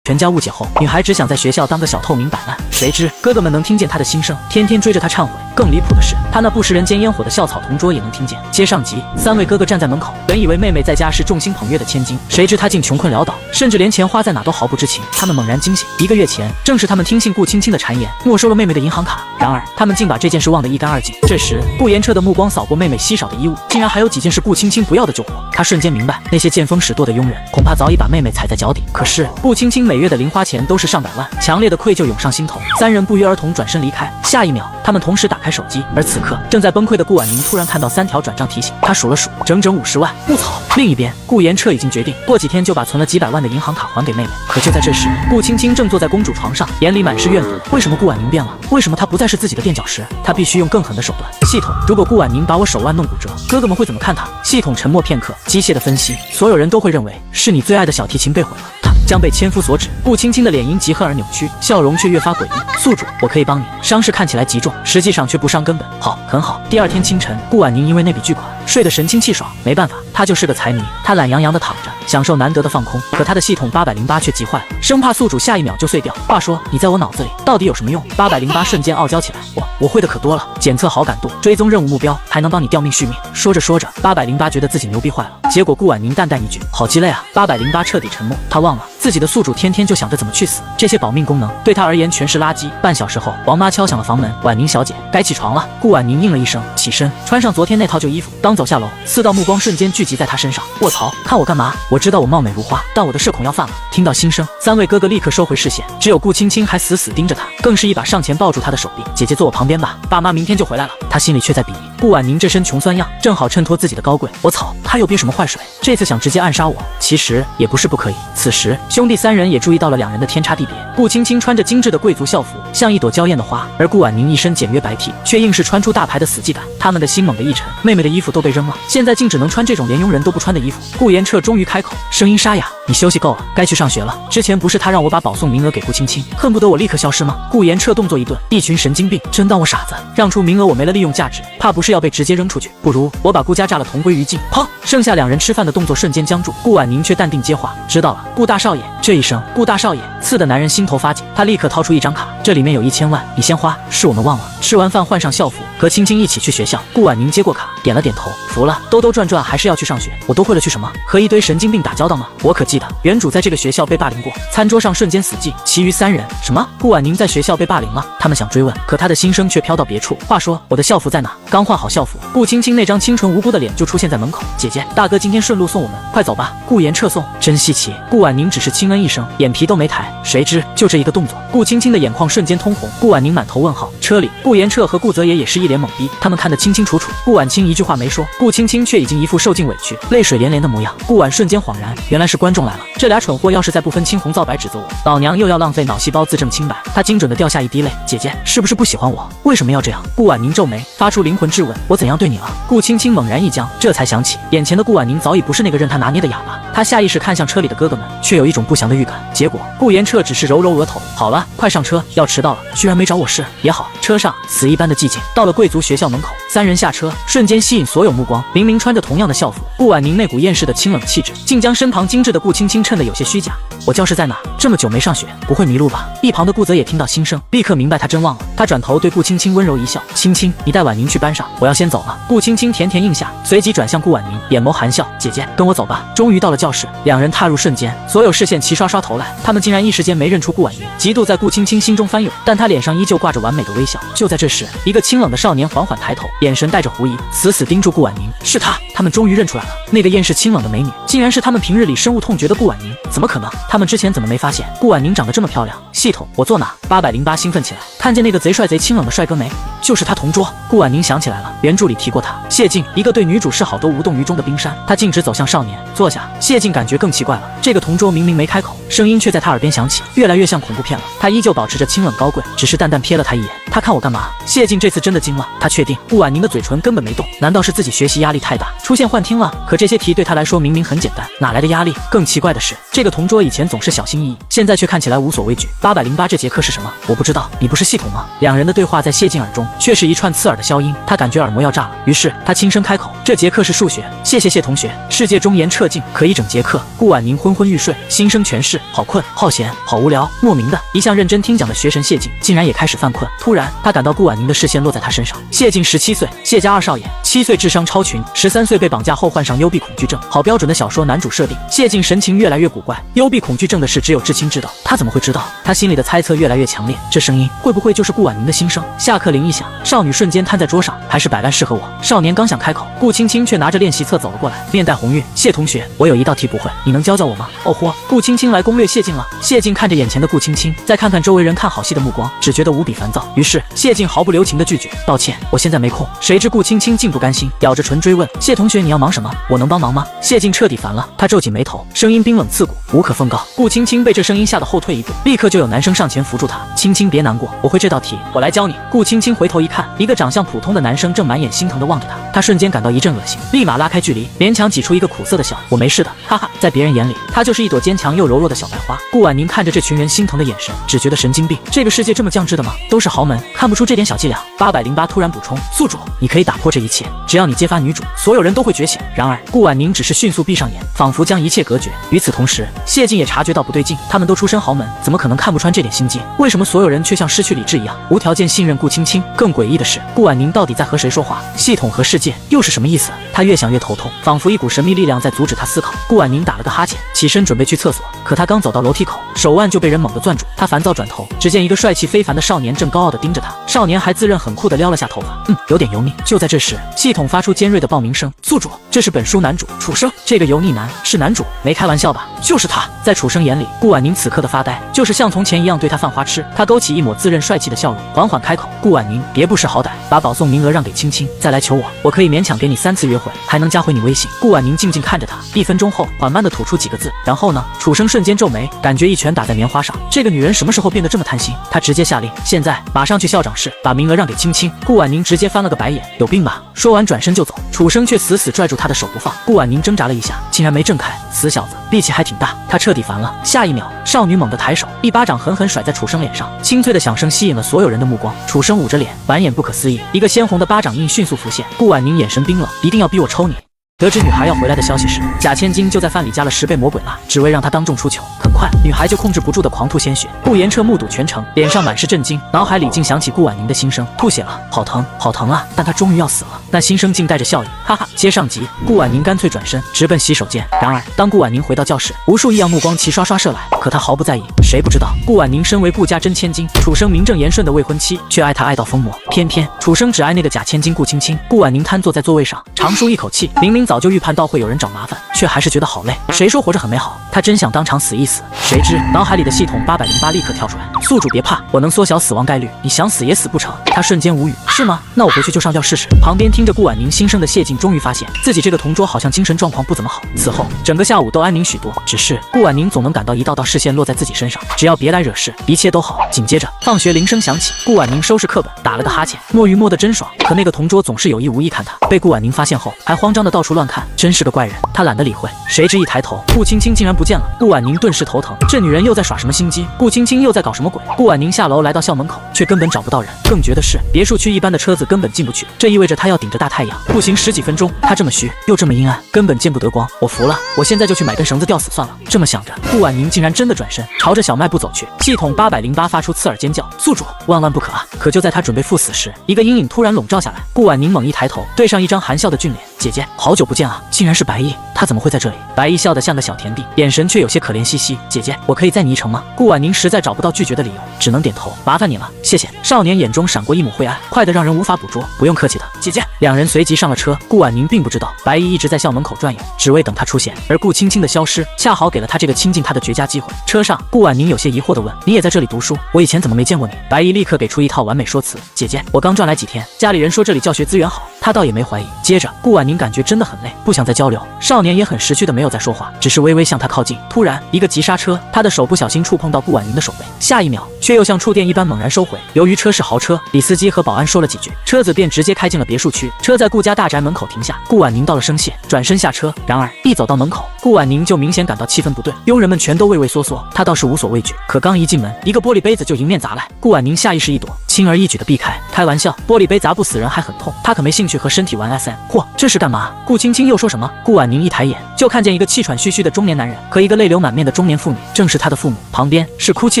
全家误解后，女孩只想在学校当个小透明摆烂，谁知哥哥们能听见她的心声，天天追着她忏悔。更离谱的是，她那不食人间烟火的校草同桌也能听见。接上集，3位哥哥站在门口，本以为妹妹在家是众星捧月的千金，谁知她竟穷困潦倒，甚至连钱花在哪都毫不知情。他们猛然惊醒，1个月前，正是他们听信顾青青的谗言，没收了妹妹的银行卡。然而，他们竟把这件事忘得一干二净。这时，顾延彻的目光扫过妹妹稀少的衣物，竟然还有几件是顾青青不要的救活。他瞬间明白，那些见风使舵的庸人，恐怕早已把妹妹踩在脚底。可是，顾青青每月的零花钱都是上百万，强烈的愧疚涌上心头。3人不约而同转身离开。下一秒，他们同时打开手机，而此刻正在崩溃的顾婉宁突然看到3条转账提醒，她数了数，整整50万。不操！另一边，顾延彻已经决定过几天就把存了几百万的银行卡还给妹妹。可就在这时，顾青青正坐在公主床上，眼里满是怨毒。为什么顾婉宁变了？为什么她不再是自己的垫脚石？她必须用更狠的手段。系统，如果顾婉宁把我手腕弄骨折，哥哥们会怎么看她？系统沉默片刻，机械的分析，所有人都会认为是你最爱的小提琴被毁了。将被千夫所指。顾青青的脸因嫉恨而扭曲，笑容却越发诡异。宿主，我可以帮你，伤势看起来极重，实际上却不伤根本。好，很好。第二天清晨，顾婉宁因为那笔巨款睡得神清气爽，没办法，她就是个财迷。她懒洋洋地躺着，享受难得的放空。可她的系统808却急坏了，生怕宿主下一秒就碎掉。话说你在我脑子里到底有什么用？808瞬间傲娇起来，我会的可多了，检测好感度，追踪任务目标，还能帮你吊命续命。说着说着，808觉得自己牛逼坏了。结果顾婉宁淡淡一句，好鸡肋啊。808彻底沉默，他忘了自己的宿主天天就想着怎么去死，这些保命功能对他而言全是垃圾。半小时后，王妈敲响了房门，婉宁小姐，该起床了。顾婉宁应了一声，起身，穿上昨天那套旧衣服。刚走下楼，4道目光瞬间聚集在她身上。卧槽，看我干嘛？我知道我貌美如花，但我的社恐要犯了。听到心声，3位哥哥立刻收回视线，只有顾青青还死死盯着他，更是一把上前抱住他的手臂。姐姐坐我旁边吧，爸妈明天就回来了。他心里却在鄙夷顾婉宁这身穷酸样，正好衬托自己的高贵。我操，他又憋什么坏水？这次想直接暗杀我，其实也不是不可以。此时兄弟3人也注意到了2人的天差地别。顾青青穿着精致的贵族校服，像一朵娇艳的花，而顾婉宁一身简约白 T， 却硬是穿出大牌的死寂感。他们的心猛地一沉，妹妹的衣服都被扔了，现在竟只能穿这种连佣人都不穿的衣服。顾延彻终于开口，声音沙哑，你休息够了，该去上学了。之前不是他让我把保送名额给顾青青，恨不得我立刻消失吗？顾延彻动作一顿，一群神经病，真当我傻子？让出名额我没了利用价值，怕不是要被直接扔出去？不如我把顾家炸了，同归于尽。砰！剩下2人吃饭的动作瞬间僵住。顾婉宁却淡定接话，知道了，顾大少爷。这一声顾大少爷刺得男人心头发紧，他立刻掏出一张卡，这里面有1000万，你先花，是我们忘了。吃完饭换上校服，和青青一起去学校。顾婉宁接过卡，点了点头，服了，兜兜转转还是要去上学。我都会了，去什么？和一堆神经病打交道吗？我可记得原主在这个学校被霸凌过，餐桌上瞬间死寂，其余3人什么？顾婉宁在学校被霸凌了？他们想追问，可他的心声却飘到别处。话说我的校服在哪？刚换好校服，顾青青那张清纯无辜的脸就出现在门口。姐姐，大哥今天顺路送我们，快走吧。顾延彻送，真稀奇。顾婉宁只是轻嗯一声，眼皮都没抬。谁知就这一个动作，顾青青的眼眶瞬间通红。顾婉宁满头问号。车里，顾延彻和顾泽野也是一脸懵逼，他们看得清清楚楚。顾婉清一句话没说，顾青青却已经一副受尽委屈、泪水连连的模样。顾婉瞬间恍然，原来是观众来了。这俩蠢货要是再不分青红皂白指责我，老娘又要浪费脑细胞自证清白。他精准的掉下一滴泪。姐姐是不是不喜欢我？为什么要这样？顾婉宁皱眉，发出灵魂质问：我怎样对你了？顾青青猛然一僵，这才想起眼前的顾婉宁早已不是那个任他拿捏的哑巴。他下意识看向车里的哥哥们，却有一种不祥的预感。结果顾延彻只是揉揉额头，好了，快上车，要迟到了。居然没找我事也好。车上死一般的寂静。到了贵族学校门口，3人下车，瞬间吸引所有目光。明明穿着同样的校服，顾婉宁那股厌世的清冷气质，竟将身旁精致的顾青青衬得有些虚假。我教室在哪？这么久没上学，不会迷路吧？一旁的顾泽也听到心声，立刻明白他真忘了。他转头对顾青青温柔一笑：青青，你带婉宁去班上，我要先走了。顾青青甜甜应下，随即转向顾婉宁，眼眸含笑：姐姐，跟我走吧。终于到了教室，2人踏入瞬间，所有视线齐刷刷投来，他们竟然一时间没认出顾婉宁。嫉妒在顾青青心中翻涌，但她脸上依旧挂着完美的微笑。就在这时，一个清冷的少年缓缓抬头，眼神带着狐疑，死死盯住顾婉宁。是她，他们终于认出来了，那个厌世清冷的美女，竟然是他们平日里深恶痛绝的顾婉宁。怎么可能？他们之前怎么没发现顾婉宁长得这么漂亮？系统，我坐哪？808兴奋起来，看见那个贼帅贼清冷的帅哥没？就是他同桌。顾婉宁想起来了，原著里提过他，谢晋，一个对女主示好都无动于衷的冰山。他径直走向少年，坐下。谢晋感觉更奇怪了，这个同桌明明没开口，声音却在他耳边响起，越来越像恐怖片了。他依旧保持着清冷高贵，只是淡淡瞥了他一眼。他看我干嘛？谢晋这次真的惊了，他确定顾婉宁的嘴唇根本没动，难道是自己学习压力太大，出现幻听了？可这些题对他来说明明很简单，哪来的压力？更奇怪的是，这个同桌以前总是小心翼翼，现在却看起来无所畏惧。808这节课是什么？我不知道，你不是系统吗？2人的对话在谢晋耳中却是一串刺耳的消音，他感觉耳膜要炸了，于是他轻声开口：这节课是数学，谢谢谢同学。世界中言彻静，可一整节课。顾婉宁昏昏欲睡，心声全是好困、好闲、好无聊。莫名的，一向认真听讲的学神谢晋竟然也开始犯困。突然，他感到顾婉宁的视线落在他身上。谢晋17岁，谢家2少爷，7岁智商超群，13岁被绑架后患上幽闭恐惧症，好标准的小说男主设定。谢晋神情越来越古怪，幽闭恐惧症的事只有至亲知道，他怎么会知道？他心里的猜测越来越强烈，这声音会不会就是顾婉宁的心声？下课铃一响，少女瞬间瘫在桌上，还是百般适合我。少年刚想开口，顾青青却拿着练习册走了过来，面带红晕：谢同学，我有一道题不会，你能教教我吗？哦豁，顾青青来攻略谢晋了。谢晋看着眼前的顾青青，再看看周围人看好戏的目光，只觉得无比烦躁，于是是谢晋毫不留情地拒绝，抱歉，我现在没空。谁知顾青青竟不甘心，咬着唇追问，谢同学你要忙什么？我能帮忙吗？谢晋彻底烦了，他皱紧眉头，声音冰冷刺骨，无可奉告。顾青青被这声音吓得后退一步，立刻就有男生上前扶住她，青青别难过，我会这道题，我来教你。顾青青回头一看，一个长相普通的男生正满眼心疼地望着她，她瞬间感到一阵恶心，立马拉开距离，勉强挤出一个苦涩的笑，我没事的，哈哈。在别人眼里，她就是一朵坚强又柔弱的小白花。顾婉宁看着这群人心疼的眼神，只觉得神经病，这个世界这么降智的吗？都是豪门，看不出这点小伎俩。808突然补充，宿主，你可以打破这一切，只要你揭发女主，所有人都会觉醒。然而顾婉宁只是迅速闭上眼，仿佛将一切隔绝。与此同时，谢晋也察觉到不对劲，他们都出身豪门，怎么可能看不穿这点心机？为什么所有人却像失去理智一样，无条件信任顾青青？更诡异的是，顾婉宁到底在和谁说话？系统和世界又是什么意思？他越想越头痛，仿佛一股神秘力量在阻止他思考。顾婉宁打了个哈欠，起身准备去厕所，可他刚走到楼梯口，手腕就被人猛地攥住。他烦躁转头，只见一个帅气非凡的少年正高傲地盯着他。少年还自认很酷地撩了下头发，有点油腻。就在这时，系统发出尖锐的报名声：宿主，这是本书男主楚生。这个油腻男是男主？没开玩笑吧？就是他。在楚生眼里，顾婉宁此刻的发呆，就是像从前一样对他犯花痴。他勾起一抹自认帅气的笑容，缓缓开口：顾婉宁，别不识好歹，把保送名额让给青青，再来求我，我可以勉强给你3次约会，还能加回你微信。顾婉宁静静看着他，1分钟后，缓慢地吐出几个字：然后呢？楚生瞬间皱眉，感觉一拳打在棉花上。这个女人什么时候变得这么贪心？他直接下令：现在马上去校长室，把名额让给青青。顾婉宁直接翻了个白眼，有病吧？说完转身就走，楚生却死死拽住他的手不放。顾婉宁挣扎了一下，竟然没挣开，死小子，力气还挺大。他彻底烦了。下一秒，少女猛地抬手，一巴掌狠狠甩在楚生脸上，清脆的响声吸引了所有人的目光。楚生捂着脸，满眼不可思议，一个鲜红的巴掌印迅速浮现。顾婉宁眼神冰冷，一定要逼我抽你。得知女孩要回来的消息时，贾千金就在饭里加了10倍魔鬼辣，只为让她当众出糗。很快，女孩就控制不住的狂吐鲜血。顾延彻目睹全程，脸上满是震惊，脑海里竟想起顾婉宁的心声：吐血了，好疼，好疼啊！但她终于要死了。那心声竟带着笑意，哈哈。接上集，顾婉宁干脆转身直奔洗手间。然而，当顾婉宁回到教室，无数异样目光齐刷刷射来，可她毫不在意。谁不知道，顾婉宁身为顾家真千金，楚生名正言顺的未婚妻，却爱她爱到疯魔。偏偏楚生只爱那个假千金顾青青。顾婉宁瘫坐在座位上，长舒一口气，明明早就预判到会有人找麻烦，却还是觉得好累。谁说活着很美好？他真想当场死一死。谁知脑海里的系统808立刻跳出来：宿主别怕，我能缩小死亡概率，你想死也死不成。他瞬间无语，是吗？那我回去就上吊试试。旁边听着顾婉宁心声的谢晋终于发现自己这个同桌好像精神状况不怎么好。此后整个下午都安宁许多，只是顾婉宁总能感到一道道视线落在自己身上，只要别来惹事，一切都好。紧接着放学铃声响起，顾婉宁收拾课本，打了个哈欠，摸鱼摸得真爽。可那个同桌总是有意无意看他，被顾婉宁发现后还慌张的到处乱看，真是个怪人。他懒得理会，谁知一抬头，顾青青竟然不见了。顾婉宁顿时头疼，这女人又在耍什么心机？顾青青又在搞什么鬼？顾婉宁下楼来到校门口，却根本找不到人。更绝的是，别墅区一般的车子根本进不去，这意味着她要顶着大太阳步行10几分钟。她这么虚，又这么阴暗，根本见不得光。我服了，我现在就去买根绳子吊死算了。这么想着，顾婉宁竟然真的转身朝着小卖部走去。系统808发出刺耳尖叫：宿主，万万不可啊！可就在他准备赴死时，一个阴影突然笼罩下来。顾婉宁猛一抬头，对上一张含笑的俊脸：姐姐，好久不见啊！竟然是白衣，她怎么会在这里？白衣笑得像个小甜弟，眼神却有些可怜兮兮。姐姐，我可以载你一程吗？顾婉宁实在找不到拒绝的理由，只能点头。麻烦你了，谢谢。少年眼中闪过一抹灰暗，快得让人无法捕捉。不用客气的，姐姐。两人随即上了车。顾婉宁并不知道，白衣一直在校门口转悠，只为等他出现。而顾青青的消失，恰好给了他这个亲近他的绝佳机会。车上，顾婉宁有些疑惑地问：你也在这里读书？我以前怎么没见过你？白衣立刻给出一套完美说辞：姐姐，我刚转来几天，家里人说这里教学资源好，他倒也没怀疑。接着，顾婉宁感觉真的很累，不想再交流。少年也很识趣的没有再说话，只是微微向他靠近。突然，一个急刹车，他的手不小心触碰到顾婉宁的手背，下一秒却又像触电一般猛然收回。由于车是豪车，李司机和保安说了几句，车子便直接开进了别墅区。车在顾家大宅门口停下，顾婉宁道了声谢，转身下车。然而一走到门口，顾婉宁就明显感到气氛不对，佣人们全都畏畏缩缩，她倒是无所畏惧。可刚一进门，一个玻璃杯子就迎面砸来，顾婉宁下意识一躲，轻而易举的避开。开玩笑，玻璃杯砸不死人还很痛，她可没兴趣和身体玩 SM。嚯，这是干嘛？顾青青又说什么？顾婉宁一抬眼就看见一个气喘吁吁的中年男人和一个泪流满面的中年妇女，正是他的父母。旁边是哭泣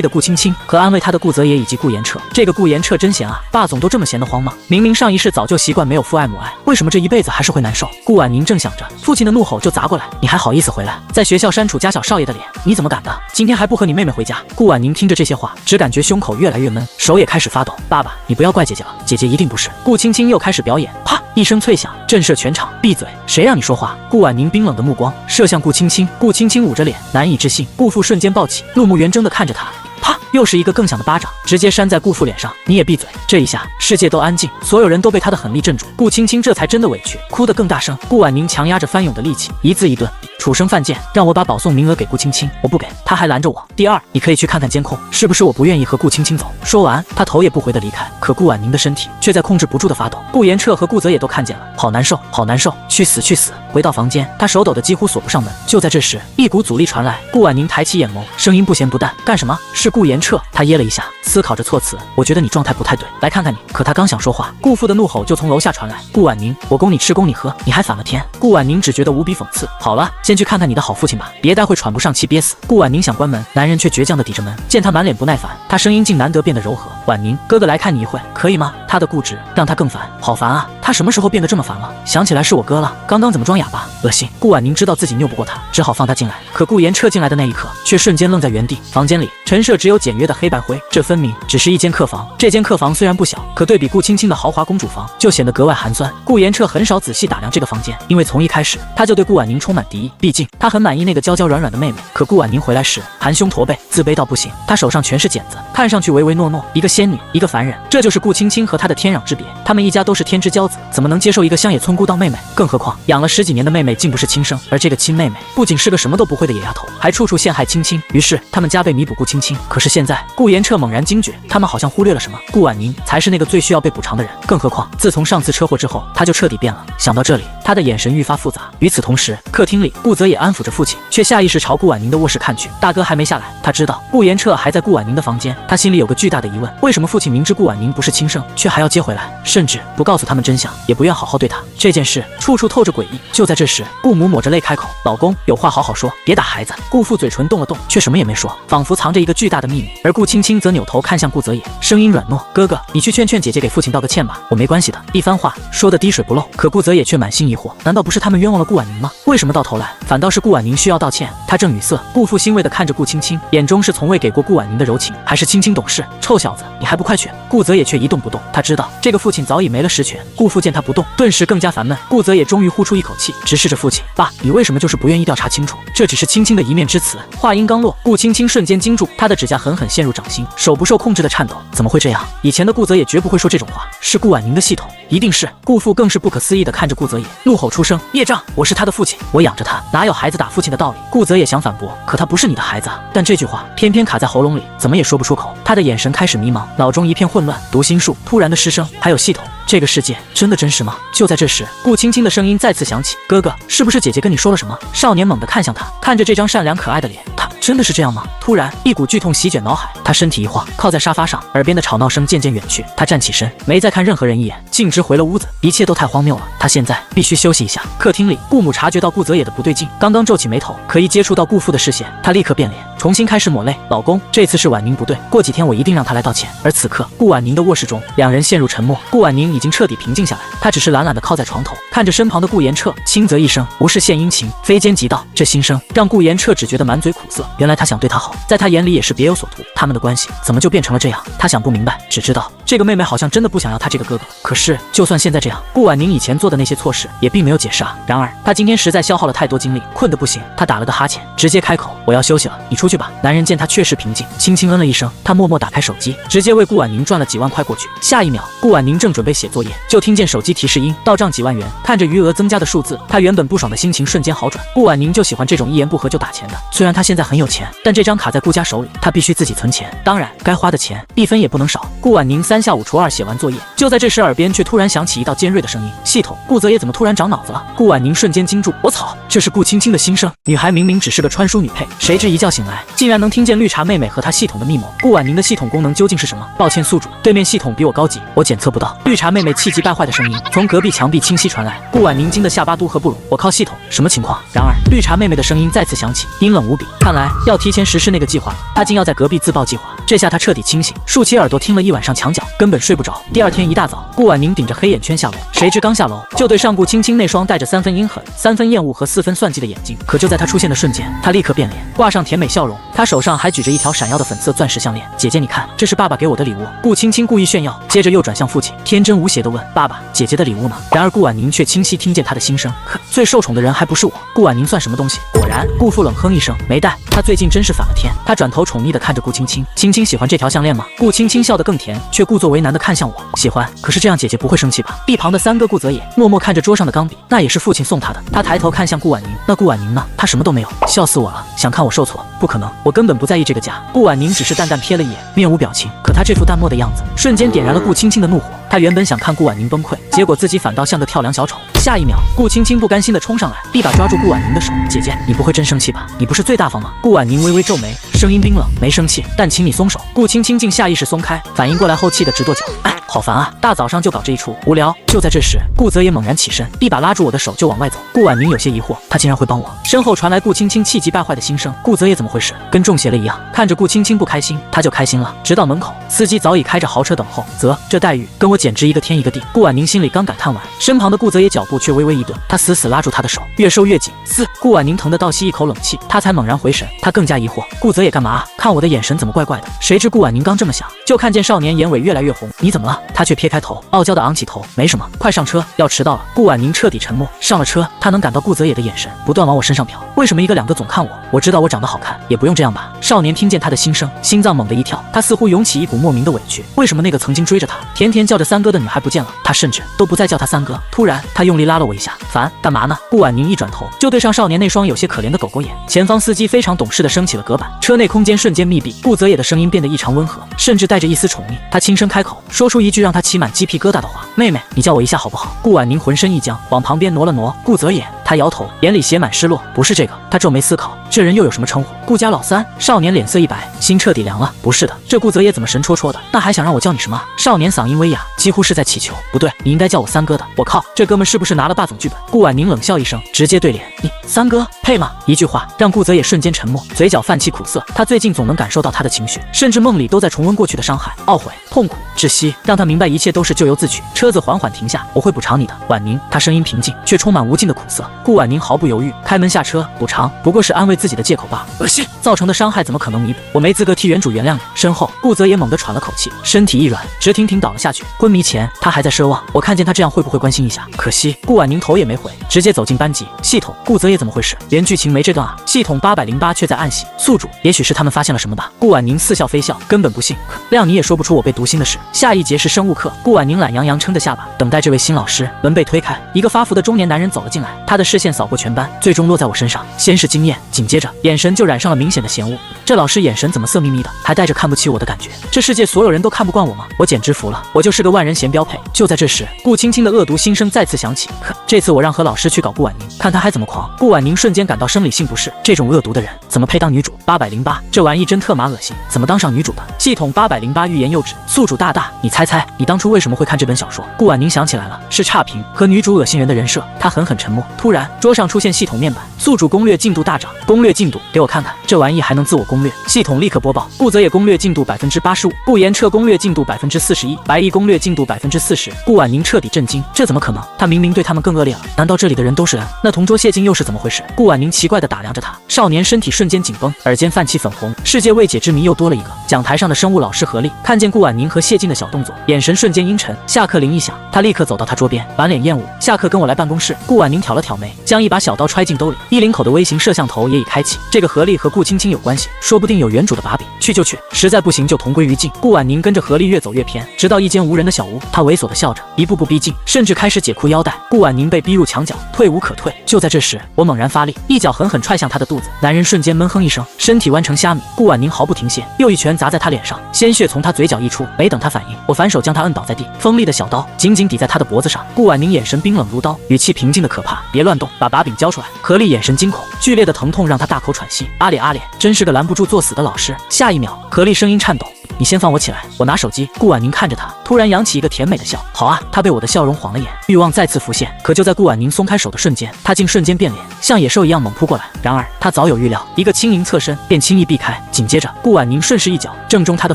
的顾青青和安慰他的顾泽野以及顾延彻。这个顾延彻真闲啊，霸总都这么闲得慌吗？明明上一世早就习惯没有父爱母爱，为什么这一辈子还是会难受？顾婉宁正想着，父亲的怒吼就砸过来：你还好意思回来？在学校删除家小少爷的脸，你怎么敢的？今天还不和你妹妹回家？顾婉宁听着这些话，只感觉胸口越来越闷，手也开始发抖。爸爸，你不要怪姐姐了，姐姐一定不是。顾青青又开始表演，啪一声脆响，震慑全场。闭嘴，谁让你说话？顾婉宁冰冷的目光射向顾青青，顾青青捂着脸，难以置信。顾父瞬间暴起，怒目圆睁地看着他，啪。又是一个更响的巴掌，直接扇在顾父脸上。你也闭嘴！这一下世界都安静，所有人都被他的狠力镇住。顾青青这才真的委屈，哭得更大声。顾婉宁强压着翻涌的力气，一字一顿。楚生犯贱，让我把保送名额给顾青青，我不给，他还拦着我。第二，你可以去看看监控，是不是我不愿意和顾青青走？说完，他头也不回的离开。可顾婉宁的身体却在控制不住的发抖。顾延彻和顾泽也都看见了，好难受，好难受，去死去死！回到房间，他手抖的几乎锁不上门。就在这时，一股阻力传来，顾婉宁抬起眼眸，声音不咸不淡：“干什么？”是顾延彻。他噎了一下，思考着措辞：“我觉得你状态不太对，来看看你。”可他刚想说话，顾父的怒吼就从楼下传来：“顾婉宁，我供你吃，供你喝，你还反了天！”顾婉宁只觉得无比讽刺。好了，先去看看你的好父亲吧，别待会喘不上气憋死。顾婉宁想关门，男人却倔强地抵着门。见他满脸不耐烦，他声音竟难得变得柔和：“婉宁，哥哥来看你一会，可以吗？”他的固执让他更烦，好烦啊！他什么时候变得这么烦了？想起来是我哥了，刚刚怎么装哑巴？恶心！顾婉宁知道自己拗不过他，只好放他进来。可顾延彻进来的那一刻，却瞬间愣在原地。房间里陈设只有简约的黑白灰，这分明只是一间客房。这间客房虽然不小，可对比顾青青的豪华公主房，就显得格外寒酸。顾延彻很少仔细打量这个房间，因为从一开始他就对顾婉宁充满敌意。毕竟他很满意那个娇娇软软的妹妹。可顾婉宁回来时，含胸驼背，自卑到不行。她手上全是茧子，看上去唯唯诺诺，一个仙女，一个凡人。这就是顾青青和她的天壤之别。他们一家都是天之骄子，怎么能接受一个乡野村姑当妹妹？更何况养了10几年的妹妹竟不是亲生，而这个亲妹妹不仅是个什么都不会的野丫头，还处处陷害青青。于是他们加倍弥补顾青青。可是现在顾延彻猛然惊觉，他们好像忽略了什么，顾婉宁才是那个最需要被补偿的人。更何况自从上次车祸之后，他就彻底变了。想到这里，他的眼神愈发复杂。与此同时，客厅里顾泽也安抚着父亲，却下意识朝顾婉宁的卧室看去。大哥还没下来，他知道顾延彻还在顾婉宁的房间，他心里有个巨大的疑问：为什么父亲明知顾婉宁不是亲生，却还要接回来，甚至不告诉他们真相，也不愿好好对他？这件事处处透着诡异。就在这时，顾母抹着泪开口：“老公，有话好好说，别打孩子。”顾父嘴唇动了动，却什么也没说，仿佛藏着一个巨大的秘密。而顾青青则扭头看向顾泽野，声音软糯：“哥哥，你去劝劝姐姐，给父亲道个歉吧，我没关系的。”一番话说得滴水不漏。可顾泽野却满心疑惑，难道不是他们冤枉了顾婉宁吗？为什么到头来反倒是顾婉宁需要道歉？他正语塞，顾父欣慰地看着顾青青，眼中是从未给过顾婉宁的柔情，还是青青懂事？臭小子，你还不快去！顾泽野却一动不动，他知道这个父亲早已没了实权。顾父见他不动，顿时更加烦闷。顾泽野终于呼出一口气，直视着父亲：“爸，你为什么就是不愿意调查清楚？这只是青青的一面之词。”话音刚落，顾青青瞬间惊住，她的指甲狠狠陷入掌心，手不受控制的颤抖。怎么会这样？以前的顾泽野绝不会说这种话，是顾婉宁的系统，一定是。顾父更是不可思议地看着顾泽野，怒吼出声：“孽障！我是他的父亲，我养着他，哪有孩子打父亲的道理？”顾泽野想反驳，可他不是你的孩子啊！但这句话偏偏卡在喉咙里，怎么也说不出口。他的眼神开始迷茫，脑中一片混乱。读心术突然的失声，还有系统，这个世界真的真实吗？就在这时，顾青青的声音再次响起：“哥哥，是不是姐姐跟你说了什么？”少年猛地看向他，看着这张善良可爱的脸，他真的是这样吗？突然，一股剧痛席卷脑海，他身体一晃，靠在沙发上，耳边的吵闹声渐渐远去。他站起身，没再看任何人一眼，径直回了屋子。一切都太荒谬了，他现在必须休息一下。客厅里，顾母察觉到顾泽野的不对劲，刚刚皱起眉头，可一接触到顾父的视线，他立刻变脸，重新开始抹泪：“老公，这次是婉宁不对，过几天我一定让她来道歉。”而此刻，顾婉宁的卧室中，两人陷入沉默。顾婉宁已经彻底平静下来，她只是懒懒地靠在床头，看着身旁的顾延彻，轻啧一声，无事献殷勤，非奸即盗。这心声让顾延彻只觉得满嘴苦涩。原来他想对她好，在他眼里也是别有所图。他们的关系怎么就变成了这样？他想不明白，只知道这个妹妹好像真的不想要他这个哥哥。可是，就算现在这样，顾婉宁以前做的那些错事也并没有解释啊。然而，他今天实在消耗了太多精力，困得不行。他打了个哈欠，直接开口：“我要休息了，你出去吧。”男人见他确实平静，轻轻嗯了一声，他默默打开手机，直接为顾婉宁转了几万块过去。下一秒，顾婉宁正准备写作业，就听见手机提示音：“到账几万元。”看着余额增加的数字，他原本不爽的心情瞬间好转。顾婉宁就喜欢这种一言不合就打钱的，虽然他现在很有钱，但这张卡在顾家手里，他必须自己存钱，当然该花的钱一分也不能少。顾婉宁3下5除2写完作业，就在这时耳边却突然响起一道尖锐的声音：“系统，顾泽野怎么突然长脑子了？”顾婉宁瞬间惊住，我操，这是顾青青的心声。女孩明明只是个穿书女配，谁知一觉醒来，竟然能听见绿茶妹妹和她系统的密谋。顾婉宁的系统功能究竟是什么？抱歉宿主，对面系统比我高级，我检测不到。绿茶妹妹气急败坏的声音从隔壁墙壁清晰传来，顾婉宁惊得下巴都合不拢，我靠系统，什么情况？然而绿茶妹妹的声音再次响起，阴冷无比，看来要提前实施那个计划了。她竟要在隔壁自爆计划，这下她彻底清醒，竖起耳朵听了一晚上墙角，根本睡不着。第二天一大早，顾婉宁顶着黑眼圈下楼，谁知刚下楼就对上顾青青那双带着3分阴狠、3分厌恶和4分算计的眼睛。可就在她出现的瞬间，她立刻变脸，挂上甜美笑容，她手上还举着一条闪耀的粉色钻石项链。姐姐你看，这是爸爸给我的礼物。顾青青故意炫耀，接着又转向父亲，天真无邪地问：“爸爸，姐姐的礼物呢？”然而顾婉宁却清晰听见她的心声：“呵，最受宠的人还不是我，顾婉宁算什么东西？”果然，顾父冷哼一声，没带。他最近真是反了天。他转头宠溺地看着顾青青，轻轻青喜欢这条项链吗？顾青青笑得更甜，却故作为难地看向我。喜欢，可是这样姐姐不会生气吧？一旁的三哥顾泽野默默看着桌上的钢笔，那也是父亲送他的。他抬头看向顾婉宁，那顾婉宁呢？她什么都没有，笑死我了。想看我受挫？不可能，我根本不在意这个家。顾婉宁只是淡淡瞥了一眼，面无表情。可她这副淡漠的样子，瞬间点燃了顾青青的怒火。她原本想看顾婉宁崩溃，结果自己反倒像个跳梁小丑。下一秒，顾青青不甘心地冲上来，一把抓住顾婉宁的手。姐姐，你不会真生气吧？你不是最大方吗？顾婉宁微微皱眉，声音冰冷，没生气，但请你松手。顾青青竟下意识松开，反应过来后气得直跺脚。哎，好烦啊！大早上就搞这一出，无聊。就在这时，顾泽也猛然起身，一把拉住我的手就往外走。顾婉宁有些疑惑，他竟然会帮我。身后传来顾青青气急败坏的心声：顾泽也怎么回事？跟中邪了一样。看着顾青青不开心，他就开心了。直到门口，司机早已开着豪车等候。这待遇跟我简直一个天一个地。顾婉宁心里刚感叹完，身旁的顾泽也脚步却微微一顿，他死死拉住他的手，越收越紧。顾婉宁疼得倒吸一口冷气，他才猛然回神，他更加疑惑，顾泽也干嘛啊？看我的眼神怎么怪怪的？谁知顾婉宁刚这么想，就看见少年眼尾越来越红。你怎么了？他却撇开头，傲娇的昂起头，没什么，快上车，要迟到了。顾婉宁彻底沉默。上了车，他能感到顾泽野的眼神不断往我身上瞟，为什么一个两个总看我？我知道我长得好看，也不用这样吧。少年听见他的心声，心脏猛地一跳，他似乎涌起一股莫名的委屈。为什么那个曾经追着他甜甜叫着三哥的女孩不见了？他甚至都不再叫他三哥。突然他用力拉了我一下，烦，干嘛呢？顾婉宁一转头就对上少年那双有些可怜的狗狗眼。前方司机非常懂事地升起了隔板，车内空间瞬间密闭。顾泽野的声音变得异常温和，甚至带着一丝宠溺。他轻声开口，说出一句让他起满鸡皮疙瘩的话：妹妹，你叫我一下好不好？顾婉宁浑身一僵，往旁边挪了挪。顾泽野，他摇头，眼里写满失落。不是这个。他皱眉思考，这人又有什么称呼？顾家老三。少年脸色一白，心彻底凉了。不是的，这顾泽野怎么神戳戳的？那还想让我叫你什么？少年嗓音微哑，几乎是在祈求。不对，你应该叫我三哥的。我靠，这哥们是不是拿了霸总剧本？顾婉宁冷笑一声，直接对脸，你三哥配吗？一句话让顾泽野瞬间沉默，嘴角泛起苦涩。他最近总能感受到他的情绪，甚至梦里都在重温过去的伤害、懊悔、痛苦、窒息，让他明白一切都是咎由自取。车子缓缓停下，我会补偿你的，婉宁。他声音平静，却充满无尽的苦涩。顾婉宁毫不犹豫开门下车，补偿不过是安慰自己的借口罢了。恶心，造成的伤害怎么可能弥补？我没资格替原主原谅你。身后，顾泽也猛地喘了口气，身体一软，直挺挺倒了下去。昏迷前，他还在奢望我看见他这样会不会关心一下。可惜顾婉宁头也没回，直接走进班级。系统，顾泽也怎么回事？连剧情没这段啊？系统808却在暗喜。宿主，也许是他们发现了什么吧。顾婉宁似笑非笑，根本不信。谅你也说不出我被读心的事。下一节是生物课，顾婉宁懒洋洋撑着下巴，等待这位新老师。门被推开，一个发福的中年男人走了进来，他的视线扫过全班，最终落在我身上。先是惊艳，紧接着眼神就染上了明显的嫌恶。这老师眼神怎么色眯眯的，还带着看不起我的感觉？这世界所有人都看不惯我吗？我简直服了，我就是个万人嫌标配。就在这时，顾青青的恶毒心声再次响起。这次我让何老师去搞顾婉宁，看他还怎么狂。顾婉宁瞬间感到生理性不适，这种恶毒的人怎么配当女主？808，这玩意真特妈恶心，怎么当上女主的？系统808欲言又止。宿主大大，你猜猜，你当初为什么会看这本小说？顾婉宁想起来了，是差评和女主恶心人的人设。他狠狠沉默。突然，桌上出现系统面板，宿主攻略进度大涨。攻略进度，给我看看，这玩意还能自我攻略？系统立刻播报：顾泽野攻略进度85%，顾言彻攻略进度41%，白毅攻略进度40%。顾婉宁彻底震惊，这怎么可能？他明明对他们更恶劣了，难道这里的人都是人？那同桌谢晋又是怎么回事？顾婉宁奇怪地打量着他，少年身体瞬间紧绷，耳间泛起粉红，世界未解之谜又多了一个。讲台上的生物老师何力看见顾婉宁和谢晋的小动作，眼神瞬间阴沉。下课铃一响，他立刻走到他桌边，满脸厌恶。下课跟我来办公室。顾婉宁挑了挑眉，将一把小刀揣进兜里，一领口的微型摄像头也已开启。这个何力和顾青青有关系，说不定有原主的把柄，去就去，实在不行就同归于尽。顾婉宁跟着何力越走越偏，直到一间无人的小屋，他猥琐地笑着，一步步逼近，甚至开始解裤腰带。顾婉宁被逼入墙角，退无可退。就在这时，我猛然发力，一脚狠狠踹向他的肚子，男人瞬间闷哼一声，身体弯成虾米。顾婉宁毫不停歇，又一拳砸在他脸上，鲜血从他嘴角溢出。没等他反应，我反手将他摁倒在地，锋利的小刀紧紧抵在他的脖子上。顾婉宁眼神冰冷如刀，语气平静的可怕，别乱动，把把柄交出来。何力眼神惊恐，剧烈的疼痛让他大口喘息。阿咧阿咧，真是个拦不住作死的老师。下一秒，何力声音颤抖，你先放我起来，我拿手机。顾婉宁看着他，突然扬起一个甜美的笑。好啊，他被我的笑容晃了眼，欲望再次浮现。可就在顾婉宁松开手的瞬间，他竟瞬间变脸，像野兽一样猛扑过来。然而他早有预料，一个轻盈侧身便轻易避开。紧接着，顾婉宁顺势一脚正中他的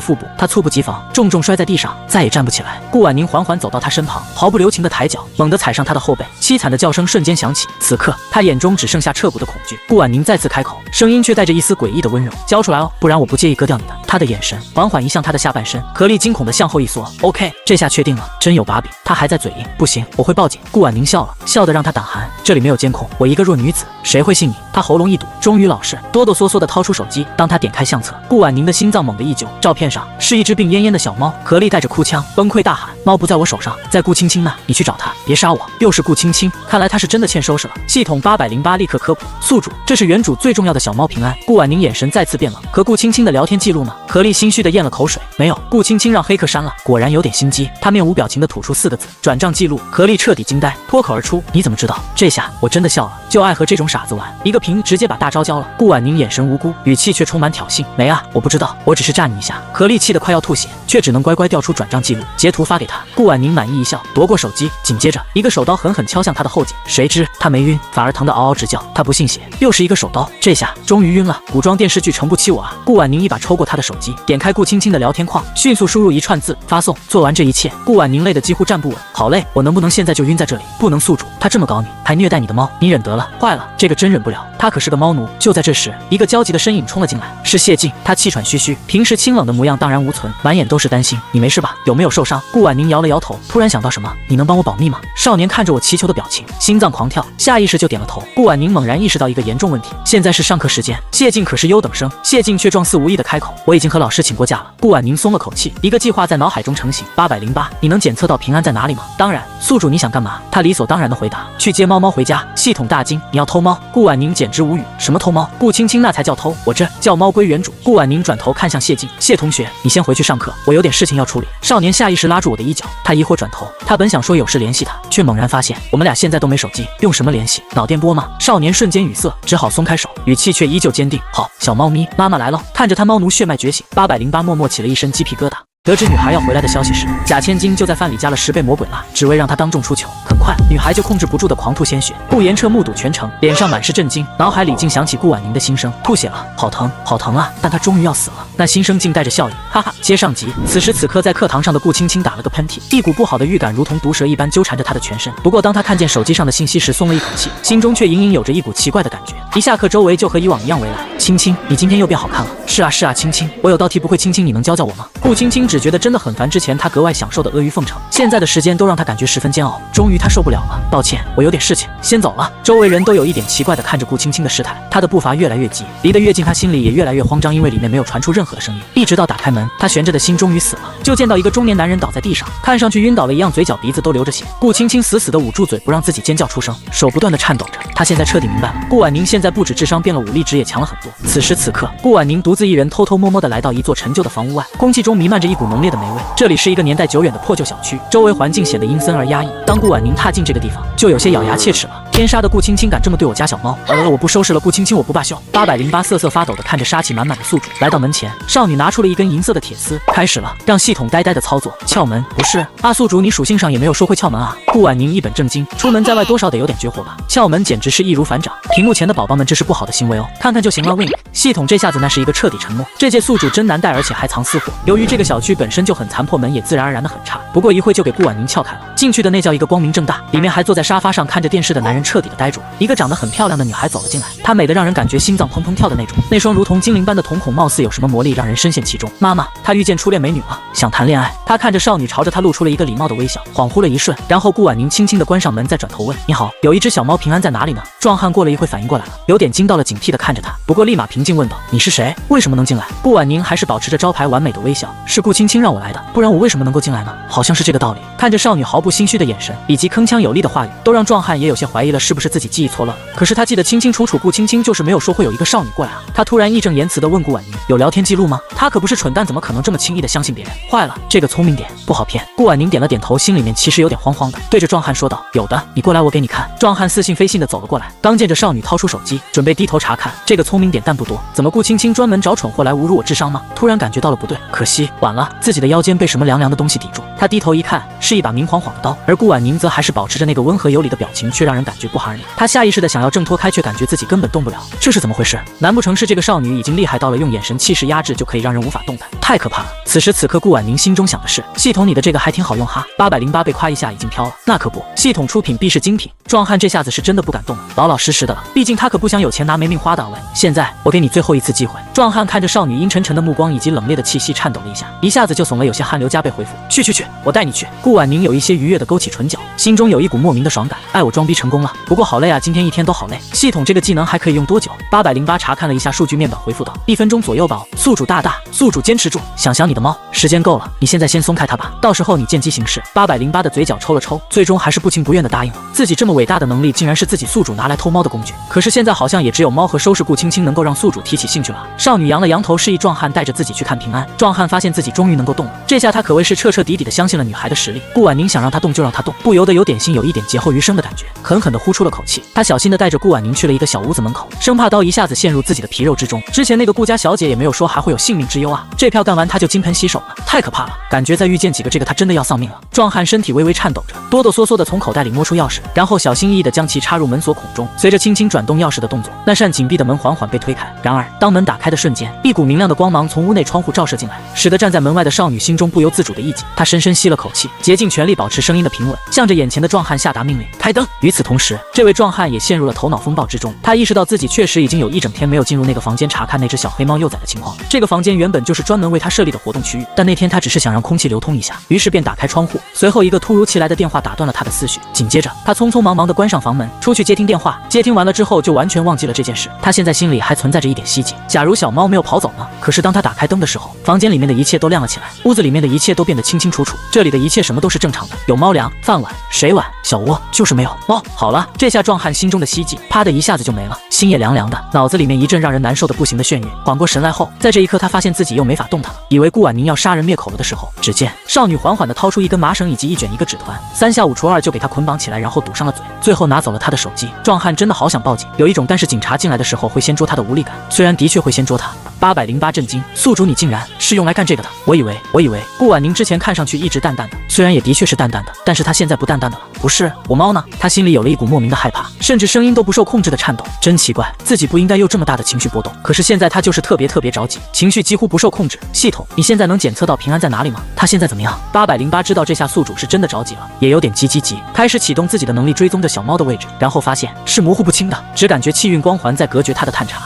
腹部，他猝不及防，重重摔在地上，再也站不起来。顾婉宁缓缓走到他身旁，毫不留情的抬脚，猛地踩上他的后背，凄惨的叫声瞬间响起。此刻，他眼中只剩下彻骨的恐惧。顾婉宁再次开口，声音却带着一丝诡异的温柔：交出来哦，不然我不介意割掉你的。他的眼神缓缓移向他的下半身，何丽惊恐地向后一缩。OK， 这下确定了，真有把柄。他还在嘴硬，不行，我会报警。顾婉宁笑了，笑得让他胆寒。这里没有监控，我一个弱女子，谁会信你？他喉咙一堵，终于老实，哆哆嗦嗦地掏出手机。当他点开相册，顾婉宁的心脏猛地一揪，照片上是一只病恹恹的小猫。何丽带着哭腔，崩溃大喊：猫不在我手上，在顾青青那，你去找他，别杀我。又是顾青青，看来他是真的欠收拾了。系统808立刻科普：宿主，这是原主最重要的小猫平安。顾婉宁眼神再次变冷，和顾青青的聊天记录呢？何丽心虚地咽了口水，没有，顾青青让黑客删了，果然有点心机。他面无表情地吐出4个字：转账记录。何丽彻底惊呆，脱口而出：你怎么知道？这下我真的笑了，就爱和这种傻子玩，一个屏直接把大招交了。顾婉宁眼神无辜，语气却充满挑衅：没啊，我不知道，我只是炸你一下。何丽气得快要吐血，却只能乖乖调出转账记录，截图发给他。顾婉宁满意一笑，夺过手机，紧接着一个手刀狠狠敲向他的后颈，谁知他没晕，反而疼得嗷嗷直叫。他不信邪，又是一个手刀，这下终于晕了。古装电视剧撑不起我啊！顾婉宁一把抽过他的手机，点开顾青青的聊天框，迅速输入一串字发送。做完这一切，顾婉宁累得几乎站不稳，好累，我能不能现在就晕在这里？不能，宿主，他这么搞你，还虐待你的猫，你忍得了？坏了，这个真忍不了，他可是个猫奴。就在这时，一个焦急的身影冲了进来，是谢晋。他气喘吁吁，平时清冷的模样荡然无存，满眼都是担心。你没事吧？有没有受伤？顾婉宁摇了摇头，突然想到什么，你能帮我保密吗？少年看着我祈求的表情，心脏狂跳，下意识就点了头。顾婉宁猛然意识到一个严重问题，现在是上课时间，谢晋可是优等生。谢晋却状似无意的开口：我已经和老师请过假了。顾婉宁松了口气，一个计划在脑海中成型。808，你能检测到平安在哪里吗？当然。宿主，你想干嘛？他理所当然的回答：去接猫猫回家。系统大惊：你要偷猫？顾婉宁简直无语，什么偷猫？顾青青那才叫偷，我这叫猫归原主。顾婉宁转头看向谢晋：谢同学，你先回去上课，我有点事情要处理。少年下意识拉住我的衣角，他疑惑转头，他本想说有事联系他，却猛然发现我们俩现在都没手机，用什么联系？脑电波吗？少年瞬间语塞，只好松开手，语气却依旧坚定：好，小猫咪，妈妈来了。看着他猫奴血脉觉醒，808默默起了一身鸡皮疙瘩。得知女孩要回来的消息时，贾千金就在饭里加了10倍魔鬼辣，只为让她当众出糗。很快，女孩就控制不住的狂吐鲜血。顾延彻目睹全程，脸上满是震惊，脑海里竟想起顾婉宁的心声：吐血了，好疼，好疼啊！但她终于要死了。那心声竟带着笑意，哈哈。接上集，此时此刻在课堂上的顾青青打了个喷嚏，一股不好的预感如同毒蛇一般纠缠着她的全身。不过当她看见手机上的信息时，松了一口气，心中却隐隐有着一股奇怪的感觉。一下课，周围就和以往一样围来。青青，你今天又变好看了。是啊是啊，青青，我有道题不会，青青你能教教我吗？顾青青只觉得真的很烦之前她格外享受的阿谀奉承，现在的时间都让她感觉十分煎熬。终于她受不了了，抱歉，我有点事情，先走了。周围人都有一点奇怪的看着顾青青的事态，她的步伐越来越急，离得越近，她心里也越来越慌张，因为里面没有传出任何的声音。一直到打开门，她悬着的心终于死了，就见到一个中年男人倒在地上，看上去晕倒了一样，嘴角鼻子都流着血。顾青青死死地捂住嘴，不让自己尖叫出声，手不断地颤抖着。她现在彻底明白了，顾婉宁现在不止智商变了，武力值也强了很多。此时此刻，顾婉宁独自一人偷偷摸摸地来到一座陈旧的房屋外，空气中弥漫着一股浓烈的霉味。这里是一个年代久远的破旧小区，周围环境显得阴森而压抑。当顾婉宁踏进这个地方，就有些咬牙切齿了。天杀的顾青青敢这么对我家小猫！我不收拾了，顾青青我不罢休！808瑟瑟发抖地看着杀气满满的宿主，来到门前，少女拿出了一根银色的铁丝，开始了让系统呆呆的操作。撬门？不是啊，宿主你属性上也没有说会撬门啊！顾婉宁一本正经，出门在外多少得有点绝活吧？撬门简直是易如反掌，屏幕前的宝宝们这是不好的行为哦，看看就行了。Wink， 系统这下子那是一个彻底沉默。这届宿主真难带，而且还藏私货。由于这个小区本身就很残破，门也自然而然的很差。不过一会就给顾婉宁撬开了，进去的那叫一个光明正大，里面还坐在沙发上看着电视的男人彻底的呆住。一个长得很漂亮的女孩走了进来，她美得让人感觉心脏砰砰跳的那种，那双如同精灵般的瞳孔貌似有什么魔力让人深陷其中。妈妈，她遇见初恋美女了，想谈恋爱。她看着少女，朝着她露出了一个礼貌的微笑，恍惚了一瞬，然后顾婉宁轻轻地关上门，再转头问：你好，有一只小猫平安在哪里呢？壮汉过了一会反应过来了，有点惊到了，警惕地看着他，不过立马平静问道：你是谁？为什么能进来？顾婉宁还是保持着招牌完美的微笑，是顾青青让我来的，不然我为什么能够进来呢？好像是这个道理。看着少女毫不心虚的眼神以及铿锵有力的话语，都让壮汉也有些怀疑了是不是自己记忆错乱了。可是他记得清清楚楚，顾青青就是没有说会有一个少女过来啊。他突然义正言辞地问顾婉宁：有聊天记录吗？他可不是蠢蛋，怎么可能这么轻易地相信别人？坏了，这个聪明点不好骗。顾婉宁点了点头，心里面其实有点慌慌的，对着壮汉说道：有的，你过来我给你看。壮汉似信非信地走了过来，刚见着少女掏出手机准备低头查看，这个聪明点但不多，怎么顾青青专门找蠢货来侮辱我智商吗？突然感觉到了不对，可惜晚了，自己的腰间被什么凉凉的东西抵住。他低头一看，是一把明晃晃的刀，而顾婉宁则还是保持着那个温和有礼的表情，却让人感觉觉不寒而栗。他下意识的想要挣脱开，却感觉自己根本动不了，这是怎么回事？难不成是这个少女已经厉害到了用眼神气势压制就可以让人无法动弹？太可怕了！此时此刻，顾婉宁心中想的是：系统你的这个还挺好用哈，808被夸一下已经飘了。那可不，系统出品必是精品。壮汉这下子是真的不敢动了，老老实实的了，毕竟他可不想有钱拿没命花的。喂，现在我给你最后一次机会。壮汉看着少女阴沉沉的目光以及冷冽的气息，颤抖了一下，一下子就怂了，有些汗流浃背回复：去，我带你去。顾婉宁有一些愉悦的勾起唇角，心中有一股莫名的爽感。哎，我装逼成功了，不过好累啊，今天一天都好累。系统这个技能还可以用多久？808查看了一下数据面板，回复道：1分钟左右吧。宿主大大，宿主坚持住，想想你的猫，时间够了，你现在先松开它吧，到时候你见机行事。808的嘴角抽了抽，最终还是不情不愿的答应了。自己这么伟大的能力，竟然是自己宿主拿来偷猫的工具。可是现在好像也只有猫和收拾顾青青能够让宿主提起兴趣了。少女扬了扬头，示意壮汉带着自己去看平安。壮汉发现自己终于能够动了，这下他可谓是彻彻底底的相信了女孩的实力。顾婉宁想让他动就让他动，不由得有点心有一点劫后余生的感觉，狠狠地呼出了口气。他小心地带着顾婉宁去了一个小屋子门口，生怕刀一下子陷入自己的皮肉之中。之前那个顾家小姐也没有说还会有性命之忧啊，这票干完他就金盆洗手了，太可怕了！感觉再遇见几个这个他真的要丧命了。壮汉身体微微颤抖着，哆哆嗦嗦地从口袋里摸出钥匙，然后小心翼翼地将其插入门锁孔中。随着轻轻转动钥匙的动作，那扇紧闭的门缓缓被推开。然而当门打开的瞬间，一股明亮的光芒从屋内窗户照射进来，使得站在门外的少女心中不由自主的一紧。她深深吸了口气，竭尽全力保持声音的平稳，向着眼前的壮汉下达命令：开灯。与此同时，这位壮汉也陷入了头脑风暴之中。他意识到自己确实已经有一整天没有进入那个房间查看那只小黑猫幼崽的情况。这个房间原本就是专门为他设立的活动区域，但那天他只是想让空气流通一下，于是便打开窗户。随后一个突如其来的电话打断了他的思绪，紧接着他匆匆忙忙地关上房门，出去接听电话。接听完了之后就完全忘记了这件事。他现在心里还存在着一点希冀，假如小猫没有跑走呢？可是当他打开灯的时候，房间里面的一切都亮了起来，屋子里面的一切都变得清清楚楚，这里的一切什么都是正常的，有猫粮、饭碗、水碗、小窝，就是没有猫。好了，这下壮汉心中的希冀啪的一下子就没了，心也凉凉的，脑子里面一阵让人难受的不行的眩晕。缓过神来后，在这一刻他发现自己又没法动弹了，以为顾婉宁要杀人灭口了的时候，只见少女缓缓地掏出一根麻绳以及一卷一个纸团，3下5除2就给他捆绑起来，然后堵上了嘴，最后拿走了他的手机。壮汉真的好想报警，有一种但是警察进来的时候会先捉他的无力感，虽然的确会先捉他。808震惊，宿主你竟然是用来干这个的？我以为顾婉宁之前看上去一直淡淡的，虽然也的确是淡淡的，但是她现在不淡淡的了。不是我猫呢？他心里有了一股莫名的害怕，甚至声音都不受控制的颤抖。真奇怪，自己不应该有这么大的情绪波动，可是现在他就是特别着急，情绪几乎不受控制。系统，你现在能检测到平安在哪里吗？他现在怎么样？808知道这下宿主是真的着急了，也有点急，开始启动自己的能力追踪着小猫的位置，然后发现是模糊不清的，只感觉气运光环在隔绝他的探查。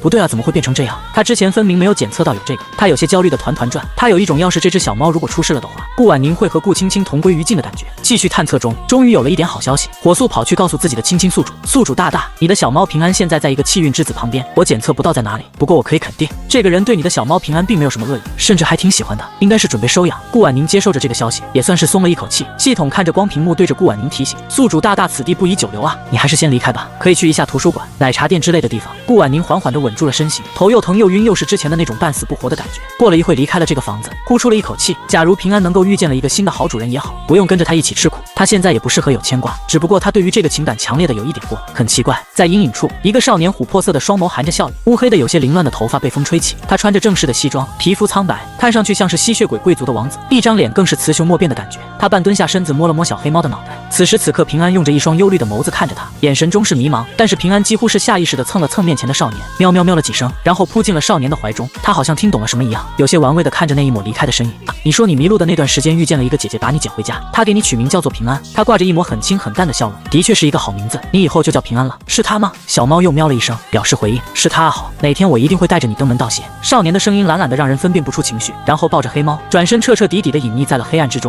不对啊，怎么会变成这样？他之前分明没有检测到有这个。他有些焦虑的团转，他有一种要是这只小猫如果出事了的话，顾婉宁会和顾青青同归于尽的感觉。继续探测中，终于有了一点好消息，火速跑去告诉自己的青青宿主大大，你的小猫平安现在在一个气运之子旁边，我检测不到在哪里，不过我可以肯定，这个人对你的小猫平安并没有什么恶意，甚至还挺喜欢的，应该是准备收养。顾婉宁接受着这个消息，也算是松了一口气。系统看着光屏幕，对着顾婉宁提醒：宿主大大，此地不宜久留啊，你还是先离开吧，可以去一下图书馆、奶茶店之类的地方。顾婉宁缓缓地稳住了身形，头又疼又晕，又是之前的那种半死不活的感觉。过了一会离开了这个房子，呼出了一口气。假如平安能够遇见了一个新的好主人也好，不用跟着他一起吃苦，他现在也不适合有牵挂，只不过他对于这个情感强烈的有一点过。很奇怪，在阴影处，一个少年琥珀色的双眸含着笑意，乌黑的有些凌乱的头发被风吹起，他穿着正式的西装，皮肤苍白，看上去像是吸血鬼贵族的王子，一张脸更是雌雄莫辨的感觉。他半蹲下身子摸了摸小黑猫的脑袋，此时此刻平安用着一双忧虑的眸子看着他，眼神中是迷茫，但是平安几乎是下意识地蹭了蹭面前的少年，喵喵喵了几声，然后扑进了少年的怀中。他好像听懂了什么一样，有些玩味地看着那一抹离开的身影。你说你迷路的那段时间遇见了一个姐姐把你捡回家，她给你取名叫做平安，她挂着一抹很轻很淡的笑容，的确是一个好名字，你以后就叫平安了。是她吗？小猫又喵了一声表示回应。是她啊，好，哪天我一定会带着你登门道谢。少年的声音懒懒的让人分辨不出情绪，然后抱着黑猫转身彻彻底底地隐匿在了黑暗之中。